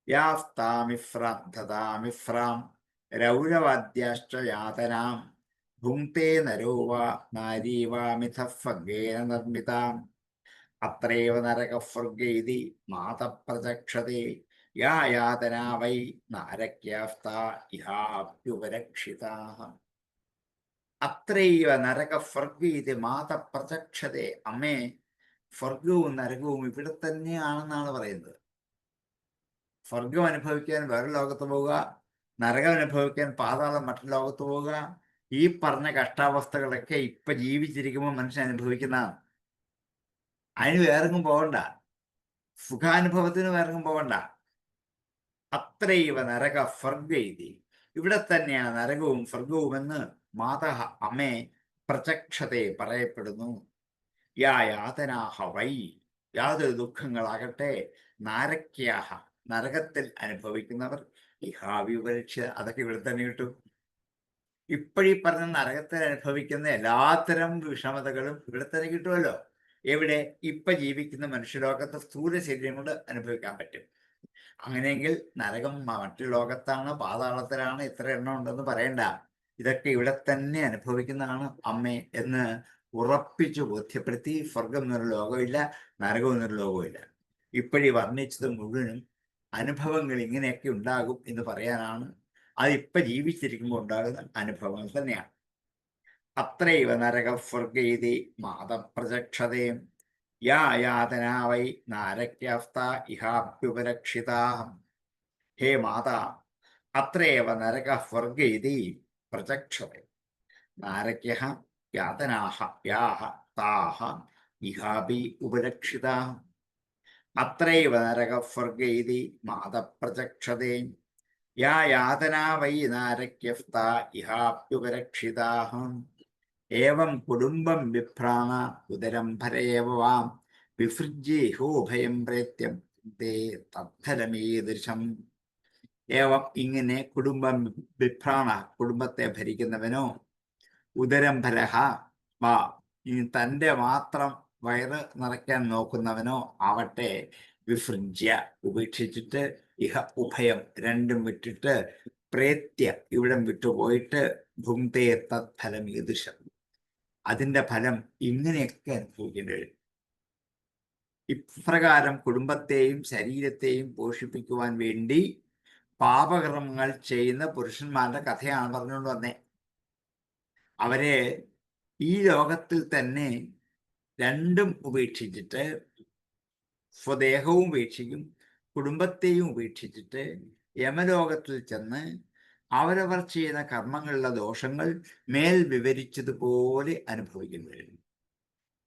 യാസ്താമിഫ്രന്ധതാമിഫ്രാം രൗരവാദ്യാശ്ചയാതനാം ഭുങ്ക്തേ നരോ വാ നാരീ വാ മിഥഭംഗേന നിർമ്മിതാം അത്രൈവ നരകസ്വർഗേ ഇതി മാതഃപ്രചക്ഷതേ യാ യാതനാ വൈ നാരക്യാസ്താ ഇഹാപ്യുപരക്ഷിതാഃ. അത്രൈവ നരകസ്വർഗേ ഇതി മാതഃപ്രചക്ഷതേ. അമ്മേ, സ്വർഗവും നരകവും ഇവിടെ തന്നെയാണെന്നാണ് പറയുന്നത്. സ്വർഗം അനുഭവിക്കാൻ വേറെ ലോകത്ത് പോവുക, നരകം അനുഭവിക്കാൻ പാതാളം മറ്റു ലോകത്ത് പോവുക, ഈ പറഞ്ഞ കഷ്ടാവസ്ഥകളൊക്കെ ഇപ്പൊ ജീവിച്ചിരിക്കുമ്പോൾ മനുഷ്യൻ അനുഭവിക്കുന്നതാണ്. അതിന് വേറെങ്ങും പോകണ്ട, സുഖാനുഭവത്തിന് വേറെങ്ങും പോകണ്ട. അത്രൈവ നരക സ്വർഗൈതി, ഇവിടെ തന്നെയാണ് നരകവും സ്വർഗവുമെന്ന് മാതഃ അമ്മേ പ്രചക്ഷതയെ പറയപ്പെടുന്നു. യാ യാതനാഹ വൈ, യാതൊരു ദുഃഖങ്ങളാകട്ടെ നാരക്യാഹ നരകത്തിൽ അനുഭവിക്കുന്നവർ ഇഹാവിപരീക്ഷ, അതൊക്കെ ഇവിടെ തന്നെ കിട്ടും. ഇപ്പോഴീ പറഞ്ഞ നരകത്തിൽ അനുഭവിക്കുന്ന എല്ലാത്തരം വിഷമതകളും ഇവിടെ തന്നെ കിട്ടുമല്ലോ. എവിടെ? ഇപ്പൊ ജീവിക്കുന്ന മനുഷ്യലോകത്ത് സ്ഥൂല ശരീരം കൊണ്ട് അനുഭവിക്കാൻ പറ്റും. അങ്ങനെയെങ്കിൽ നരകം മറ്റു ലോകത്താണ്, പാതാളത്തിലാണ്, ഇത്ര എണ്ണം ഉണ്ടെന്ന് പറയണ്ട, ഇതൊക്കെ ഇവിടെ തന്നെ അനുഭവിക്കുന്നതാണ് അമ്മേ എന്ന് ഉറപ്പിച്ചു ബോധ്യപ്പെടുത്തി. സ്വർഗം എന്നൊരു ലോകമില്ല, നരകം എന്നൊരു ലോകമില്ല. ഇപ്പോഴീ വർണ്ണിച്ചത് മുഴുവനും അനുഭവങ്ങൾ ഇങ്ങനെയൊക്കെ ഉണ്ടാകും എന്ന് പറയാനാണ്. അതിപ്പൊ ജീവിച്ചിരിക്കുമ്പോൾ ഉണ്ടാകുന്ന അനുഭവങ്ങൾ തന്നെയാണ്. അത്രൈവ നരകസ്വർഗൈതി മാതഃപ്രചക്ഷതേ യാ യാതനാ വൈ നാരക്യാസ്താ ഇഹാപ്യുപരക്ഷിതാഹം. ഹേ മാതാ, അത്രൈവ നരകസ്വർഗൈതി പ്രചക്ഷതേ നാരക്യഃ യാതനാഃ യാഃ താഃ ഇഹാപി ഉപരക്ഷിതാഃ. അത്രൈവ നരകസ്വർഗൈതി മാതഃപ്രചക്ഷതേ യാ യാതനാ വൈ നാരക്യസ്താ ഇഹാപ്യുപരക്ഷിതാഃ. ഏവം കുടുംബം വിഭ്രാണ ഉദരം ഭരേവ വാം വിസൃജ്യേഹോഭയം പ്രേത്യം തേ തത്ഫലമീദൃശം. ഏവം ഇങ്ങനെ കുടുംബം വിഭ്രാണ, കുടുംബത്തെ ഭരിക്കുന്നവനോ, ഉദരം ഭരഹ വാ തൻ്റെ മാത്രം വയറ് നിറയ്ക്കാൻ നോക്കുന്നവനോ ആവട്ടെ, വിസൃജ്യ ഉപേക്ഷിച്ചിട്ട്, ഇഹ ഉഭയം രണ്ടും വിട്ടിട്ട്, പ്രേത്യ ഇവിടം വിട്ടുപോയിട്ട്, ഭുങ്ക്തേ തത്ഫലം ഈദൃശം അതിൻ്റെ ഫലം ഇങ്ങനെയൊക്കെ അനുഭവിക്കേണ്ടി വരും. ഇപ്രകാരം കുടുംബത്തെയും ശരീരത്തെയും പോഷിപ്പിക്കുവാൻ വേണ്ടി പാപകർമ്മങ്ങൾ ചെയ്യുന്ന പുരുഷന്മാരുടെ കഥയാണ് പറഞ്ഞുകൊണ്ട് വന്നേ. അവരെ ഈ ലോകത്തിൽ തന്നെ രണ്ടും ഉപേക്ഷിച്ചിട്ട്, സ്വദേഹവും ഉപേക്ഷിക്കും, കുടുംബത്തെയും ഉപേക്ഷിച്ചിട്ട് യമലോകത്തിൽ ചെന്ന് അവരവർ ചെയ്യുന്ന കർമ്മങ്ങളുടെ ദോഷങ്ങൾ മേൽ വിവരിച്ചതുപോലെ അനുഭവിക്കേണ്ടി വരും.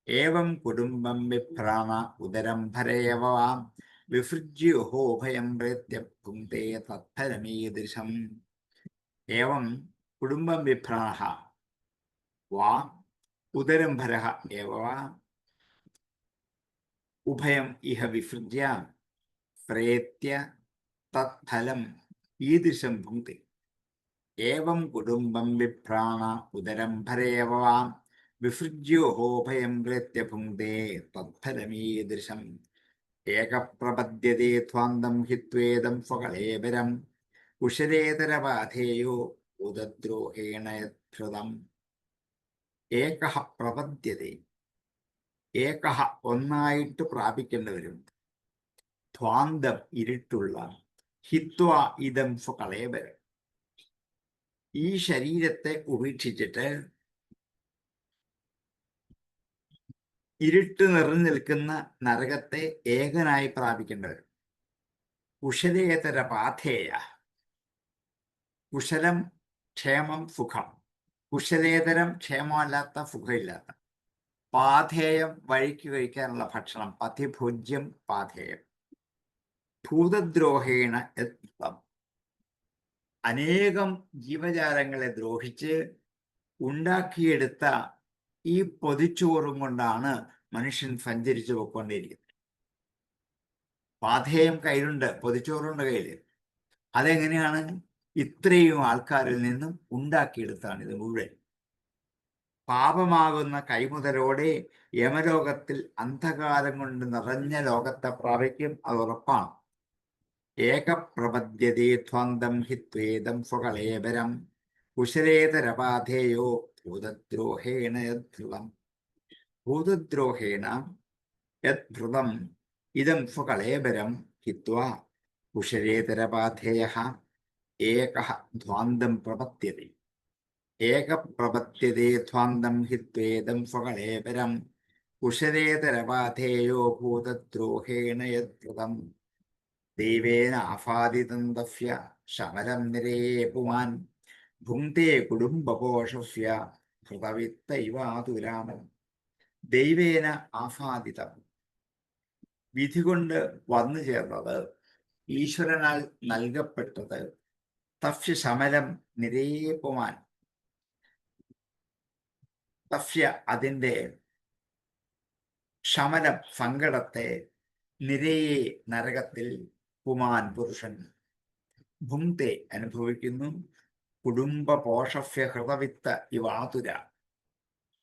ഏവം കുടുംബം വിഭ്രാണ ഉദരം ഭരേവ വാം വിസൃജ്യോഭയം പ്രേത്യ ഭുങ്ക്തേ തത്ഫലമീദൃശം. ഏവം കുടുംബം വിഭ്രാണ വാ ഉദരം ഭരഃ ഏവ വാ ഉഭയം ഇഹ വിസൃജ്യ പ്രേത്യ തത്ഫലം ഈദൃശം ഭുങ്ക്തേ. ഏവം കുടുംബം വിഭ്രാണ ഉദരം ഭരേവ വാം വിസൃജ്യോഭയം പ്രേത്യ ഭുങ്ക്തേ തത്ഫലമീദൃശം. ഏകപ്രപദ്യതേ ധ്വാന്തം ഹിത്വേദം സ്വകളേബരം കുശലേതരബാധേയോ ഉദദ്രോഹേണ യത്ഭൃതം. ഏകഃ പ്രപദ്യതേ, ഏകഃ ഒന്നായിട്ട് പ്രാപിക്കേണ്ടവരും, ധ്വാന്തം ഇരുട്ടുള്ള, ഹിത്വ ഇതം സ്വകളേബരം ഈ ശരീരത്തെ ഉപേക്ഷിച്ചിട്ട് ഇരുട്ട് നിറഞ്ഞു നിൽക്കുന്ന നരകത്തെ ഏകനായി പ്രാപിക്കേണ്ടത്. കുശലേതര പാഥേയ. കുശലം ക്ഷേമം സുഖം, കുശലേതരം ക്ഷേമമല്ലാത്ത സുഖമില്ലാത്ത, പാഥേയം വഴിക്ക് കഴിക്കാനുള്ള ഭക്ഷണം, പഥ്യഭോജ്യം പാഥേയം. ഭൂതദ്രോഹേണ യത്നം. അനേകം ജീവജാലങ്ങളെ ദ്രോഹിച്ച് ഉണ്ടാക്കിയെടുത്ത ഈ പൊതിച്ചോറും കൊണ്ടാണ് മനുഷ്യൻ സഞ്ചരിച്ചു പോയിക്കൊണ്ടിരിക്കുന്നത്. പാഥേയം കയ്യിലുണ്ട്, പൊതിച്ചോറുണ്ട് കയ്യിൽ. അതെങ്ങനെയാണ്? ഇത്രയും ആൾക്കാരിൽ നിന്നും ഉണ്ടാക്കിയെടുത്താണ് ഇത് മുഴുവൻ. പാപമാകുന്ന കൈമുതലോടെ യമലോകത്തിൽ അന്ധകാരം കൊണ്ട് നിറഞ്ഞ ലോകത്തെ പ്രാപിക്കും, അത് ഉറപ്പാണ്. ഏകപ്രപദ്യതേ ധ്വന്തം ഹിത്വേദം സ്വകളേബരം കുശലേതരപാധേയോ ഭൂതദ്രോഹേണ യദ്ധ്രുവം. ഭൂതദ്രോഹേണ യദ്ധ്രുവം ഇദം സ്വകളേബരം ഹിത്വാ കുശലേതരപാധേയഃ ഏകഃ ധ്വാന്തം പ്രപദ്യതേ. ഏകപ്രപദ്യതേ ധ്വാന്തം ഹിത്വേദം സ്വകളേബരം കുശലേതരപാധേയോ ഭൂതദ്രോഹേണ യദ്ധ്രുവം. ദൈവേന ആഫാദിതം തസ്യ ശമരം നിരയേ പുമാൻ ഭുങ്ക്തേ കുടുംബപോഷസ്യ ഹൃതവിത്തൈവാതുരാം. ദൈവേന ആഫാദിതം, വിധി കൊണ്ട് വന്നു ചേർന്നത്, ഈശ്വരനാൽ നൽകപ്പെട്ടത്, തസ്യ ശമരം നിരയേ പുമാൻ, തസ്യ അതിൻ്റെ ശമനം സങ്കടത്തെ, നിരയെ നരകത്തിൽ, പുമാൻ പുരുഷൻ, ഭുങ്ക്തേ അനുഭവിക്കുന്നു, കുടുംബപോഷസ്യ ഹൃതവിത്ത ഇവാതുര.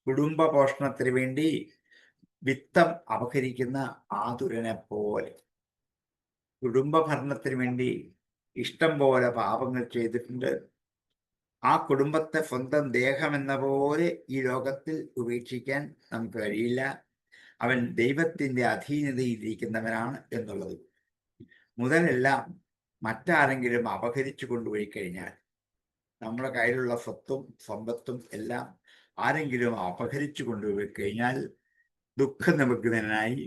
കുടുംബപോഷണത്തിന് വേണ്ടി വിത്തം അപഹരിക്കുന്ന ആതുരനെ പോലെ. കുടുംബഭരണത്തിന് വേണ്ടി ഇഷ്ടം പോലെ പാപങ്ങൾ ചെയ്തിട്ടുണ്ട്. ആ കുടുംബത്തെ സ്വന്തം ദേഹമെന്ന പോലെ ഈ ലോകത്തിൽ ഉപേക്ഷിക്കാൻ നമുക്ക് കഴിയില്ല. അവൻ ദൈവത്തിൻ്റെ അധീനതയിലിരിക്കുന്നവനാണ് എന്നുള്ളത്. മുതലെല്ലാം മറ്റാരെങ്കിലും അപഹരിച്ചു കൊണ്ടുപോയി കഴിഞ്ഞാൽ, നമ്മുടെ കയ്യിലുള്ള സ്വത്തും സമ്പത്തും എല്ലാം ആരെങ്കിലും അപഹരിച്ചു കൊണ്ടുപോയി കഴിഞ്ഞാൽ ദുഃഖനിമഗ്നനായി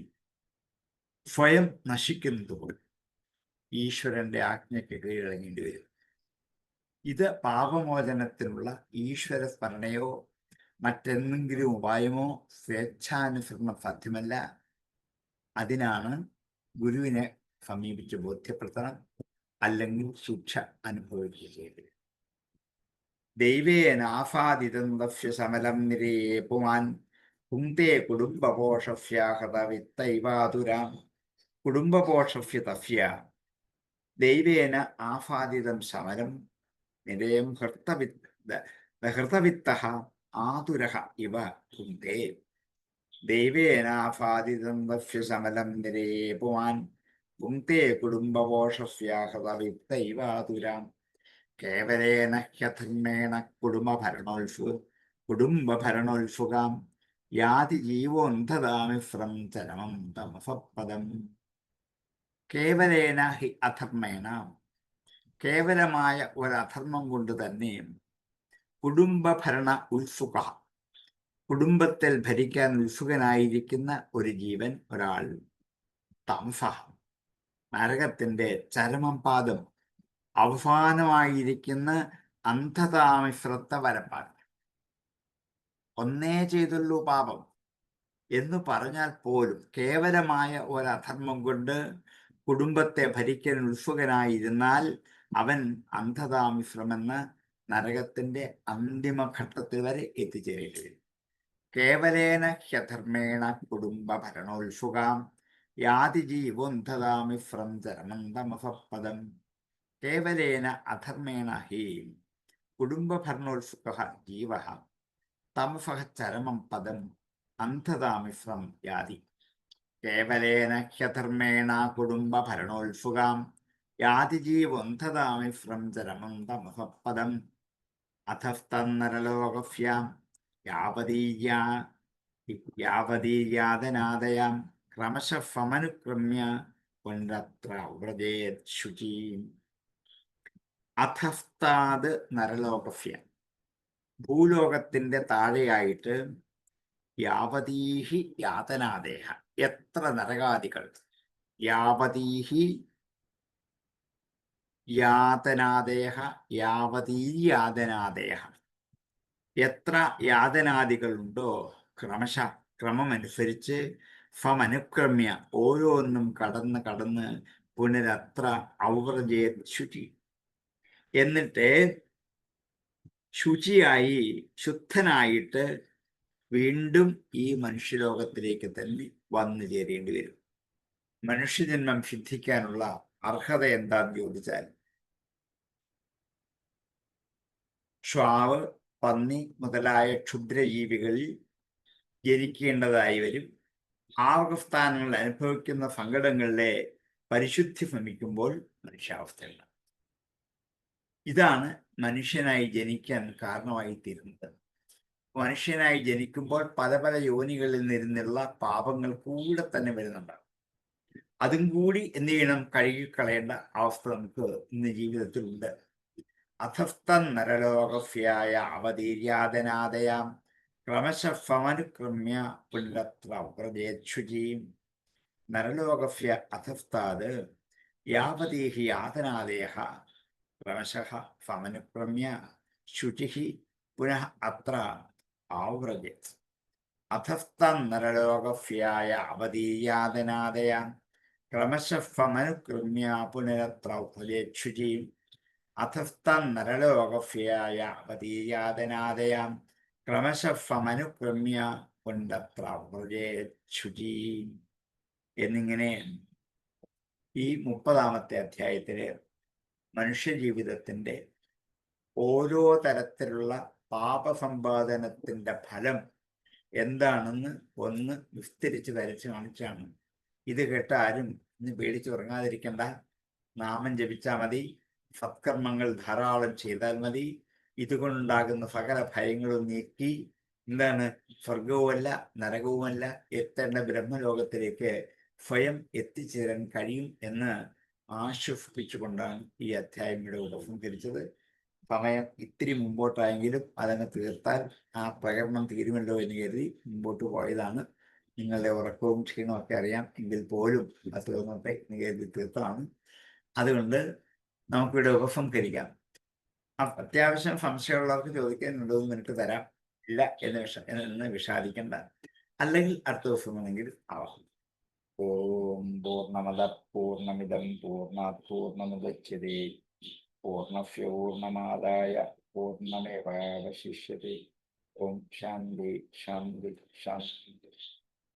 സ്വയം നശിക്കുന്നത് പോലെ ഈശ്വരന്റെ ആജ്ഞയ്ക്ക് കീഴടങ്ങേണ്ടി വരും. ഇത് പാപമോചനത്തിനുള്ള ഈശ്വര സ്മരണയോ മറ്റെന്തെങ്കിലും ഉപായമോ സ്വേച്ഛാനുസരണം സാധ്യമല്ല. അതിനാണ് ഗുരുവിനെ സമീപിച്ച് ബോധ്യപ്പെടുത്തണം, അല്ലെങ്കിൽ ശിക്ഷ അനുഭവിക്കുക ചെയ്തത്. ദൈവേനാഫാദിതം തസ്യ സമലം നിരയേ പുമാൻ ഭുങ്ക്തേ കുടുംബപോഷസ്യ ഹൃതവിത്തൈവാതുരാം. കുടുംബപോഷസ്യ തസ്യ ദൈവേന ആഫാദിതം സമരം നിരയം ഹൃതവിത്തഃ ആതുരഃ ഇവ ഭുങ്ക്തേ. ദൈവേനാഫാദിതം തസ്യ സമലം നിരയേ പുമാൻ ഭുങ്ക്തേ കുടുംബപോഷസ്യ ഹൃതവിത്തൈവാതുരാം. കേവലേന ഹ്യധർമ്മേണ കുടുംബഭരണോത്സുകാം യാതി ജീവോന്ധതാമിശ്രം ചരമം തമസപദം. കേവലേന ഹി അധർമ്മേണ, കേവലമായ ഒരധർമ്മം കൊണ്ട് തന്നെ, കുടുംബഭരണ ഉത്സുക, കുടുംബത്തിൽ ഭരിക്കാൻ ഉത്സുകനായിരിക്കുന്ന ഒരു ജീവൻ, ഒരാൾ, തമസ, നരകത്തിന്റെ ചരമം പാദം, അവസാനമായിരിക്കുന്ന അന്ധതാമിശ്രത്തെ വരപ്പാൻ. ഒന്നേ ചെയ്തുള്ളൂ പാപം എന്ന് പറഞ്ഞാൽ പോലും കേവലമായ ഒരധർമ്മം കൊണ്ട് കുടുംബത്തെ ഭരിക്കാൻ ഉത്സുകനായിരുന്നാൽ അവൻ അന്ധതാമിശ്രമെന്ന നരകത്തിന്റെ അന്തിമഘട്ടത്തിൽ വരെ എത്തിച്ചേരേണ്ടി വരും. കേവലേന ഹ്യധർമ്മേണ കുടുംബഭരണോത്സുകാം യാതി ജീവോന്ധതാമിശ്രം ചരമം തമസപദം. കേവലേന അധർമ്മേണ ഹി കുടുംബഭരണോത്സുകഃ ജീവഃ തമസഃ ചരമം പദം അന്ധതാമിശ്രം യാതി. കേവലേന ഹ്യധർമ്മേണ കുടുംബഭരണോത്സുകാം യാതി ജീവോന്ധതാമിശ്രം ചരമം തമസപദം. അധസ്തന്നരലോകസ്യാം യാവതീയാതനാദയാം ക്രമശഃ സമനുക്രമ്യ പുനരത്ര വ്രജേത് ശുചീം. അധസ്താത് നരലോകസ്യ, ഭൂലോകത്തിന്റെ താഴെയായിട്ട് യാവതീഹി യാതനാദേഹ, എത്ര നരകാദികൾ, യാവതീഹി യാതനാദേഹ, യാവതീ യാതനാദേഹ, എത്ര യാതനാദികളുണ്ടോ ക്രമമനുസരിച്ച് ഫമനുക്രമ്യ, ഓരോന്നും കടന്ന് കടന്ന് പുനരത്ര ഔവ്രജേ ശുചി, എന്നിട്ട് ശുചിയായി ശുദ്ധനായിട്ട് വീണ്ടും ഈ മനുഷ്യലോകത്തിലേക്ക് തന്നെ വന്നു ചേരേണ്ടി വരും. മനുഷ്യജന്മം സിദ്ധിക്കാനുള്ള അർഹത എന്താന്ന് ചോദിച്ചാൽ ശ്വാവ്, പന്നി മുതലായ ക്ഷുദ്രജീവികളിൽ ജനിക്കേണ്ടതായി വരും. ആവസ്ഥാനങ്ങൾ അനുഭവിക്കുന്ന സങ്കടങ്ങളിലെ പരിശുദ്ധി ഭ്രമിക്കുമ്പോൾ മനുഷ്യാവസ്ഥയുണ്ട്. ഇതാണ് മനുഷ്യനായി ജനിക്കാൻ കാരണമായി തീരുന്നത്. മനുഷ്യനായി ജനിക്കുമ്പോൾ പല പല യോനികളിൽ നിന്നുള്ള പാപങ്ങൾ കൂടെ തന്നെ വരുന്നുണ്ടാകും. അതും കൂടി എന്ത് ചെയ്യണം, കഴുകിക്കളയേണ്ട അവസ്ഥ നമുക്ക് ഇന്ന് ജീവിതത്തിലുണ്ട്. അധസ്ഥം നരലോകസ്യായ അവതീര്യാതനാദയാം ക്രമശമനുക്രമ്യ പുനരത്ര വ്രജേച്ഛുചീം. നരലോകസ്യ അധസ്ഥാത് യാവതീഹി യാതനാദേഹ ക്രമശഃ സമനുക്രമ്യ ശുചിഃ പുനഃ അത്ര ആവ്രജേത്. അധസ്ഥം നരലോകസ്യായ അവതീര്യാതനാദയാം ക്രമശമനുക്രമ്യ പുനരത്ര വ്രജേത് ശുചീം. അധസ്ഥം നരലോകസ്യായ അവതീര്യാതനാദയാം ക്രമശമനുക്രമ്യ പുനരത്ര വ്രജേത് ശുചീം. എന്നിങ്ങനെ ഈ 30-ാമത്തെ അധ്യായത്തില് മനുഷ്യജീവിതത്തിന്റെ ഓരോ തരത്തിലുള്ള പാപസമ്പാദനത്തിന്റെ ഫലം എന്താണെന്ന് ഒന്ന് വിസ്തരിച്ച് വരച്ച് കാണിച്ചാണ്. ഇത് കേട്ട ആരും ഇന്ന് പേടിച്ചുറങ്ങാതിരിക്കേണ്ട. നാമം ജപിച്ചാൽ മതി, സത്കർമ്മങ്ങൾ ധാരാളം ചെയ്താൽ മതി. ഇതുകൊണ്ടുണ്ടാകുന്ന സകല ഭയങ്ങളും നീക്കി എന്താണ്, സ്വർഗവുമല്ല നരകവുമല്ല, എത്തേണ്ട ബ്രഹ്മലോകത്തിലേക്ക് സ്വയം എത്തിച്ചേരാൻ കഴിയും എന്ന് ആശ്വസിപ്പിച്ചുകൊണ്ടാണ് ഈ അധ്യായം ഇവിടെ ഉപസംഹരിച്ചത്. സമയം ഇത്തിരി മുമ്പോട്ടായെങ്കിലും അതങ്ങ് തീർത്താൽ ആ പ്രകടനം തീരുമല്ലോ എന്ന് കരുതി മുമ്പോട്ട് പോയതാണ്. നിങ്ങളുടെ ഉറക്കവും ക്ഷീണവും ഒക്കെ അറിയാം, എങ്കിൽ പോലും അത് തീർന്നത്തെ എന്ന് കരുതി തീർത്താണ്. അതുകൊണ്ട് നമുക്കിവിടെ ഉപസംഹരിക്കാം. അത്യാവശ്യം സംശയമുള്ളവർക്ക് ചോദിക്കാൻ 2 മിനിറ്റ് തരാം. ഇല്ല എന്ന് വിഷാദിക്കണ്ട. അല്ലെങ്കിൽ അടുത്ത ദിവസം വേണമെങ്കിൽ ആവാം. ഓം പൂർണ്ണമദ പൂർണ്ണമിദം പൂർണ്ണാത് പൂർണ്ണമുദച്യതേ പൂർണ്ണസ്യ പൂർണ്ണമാദായ പൂർണ്ണമേവാവശിഷ്യതേ. ഓം ശാന്തി ശാന്തി ശാന്തി.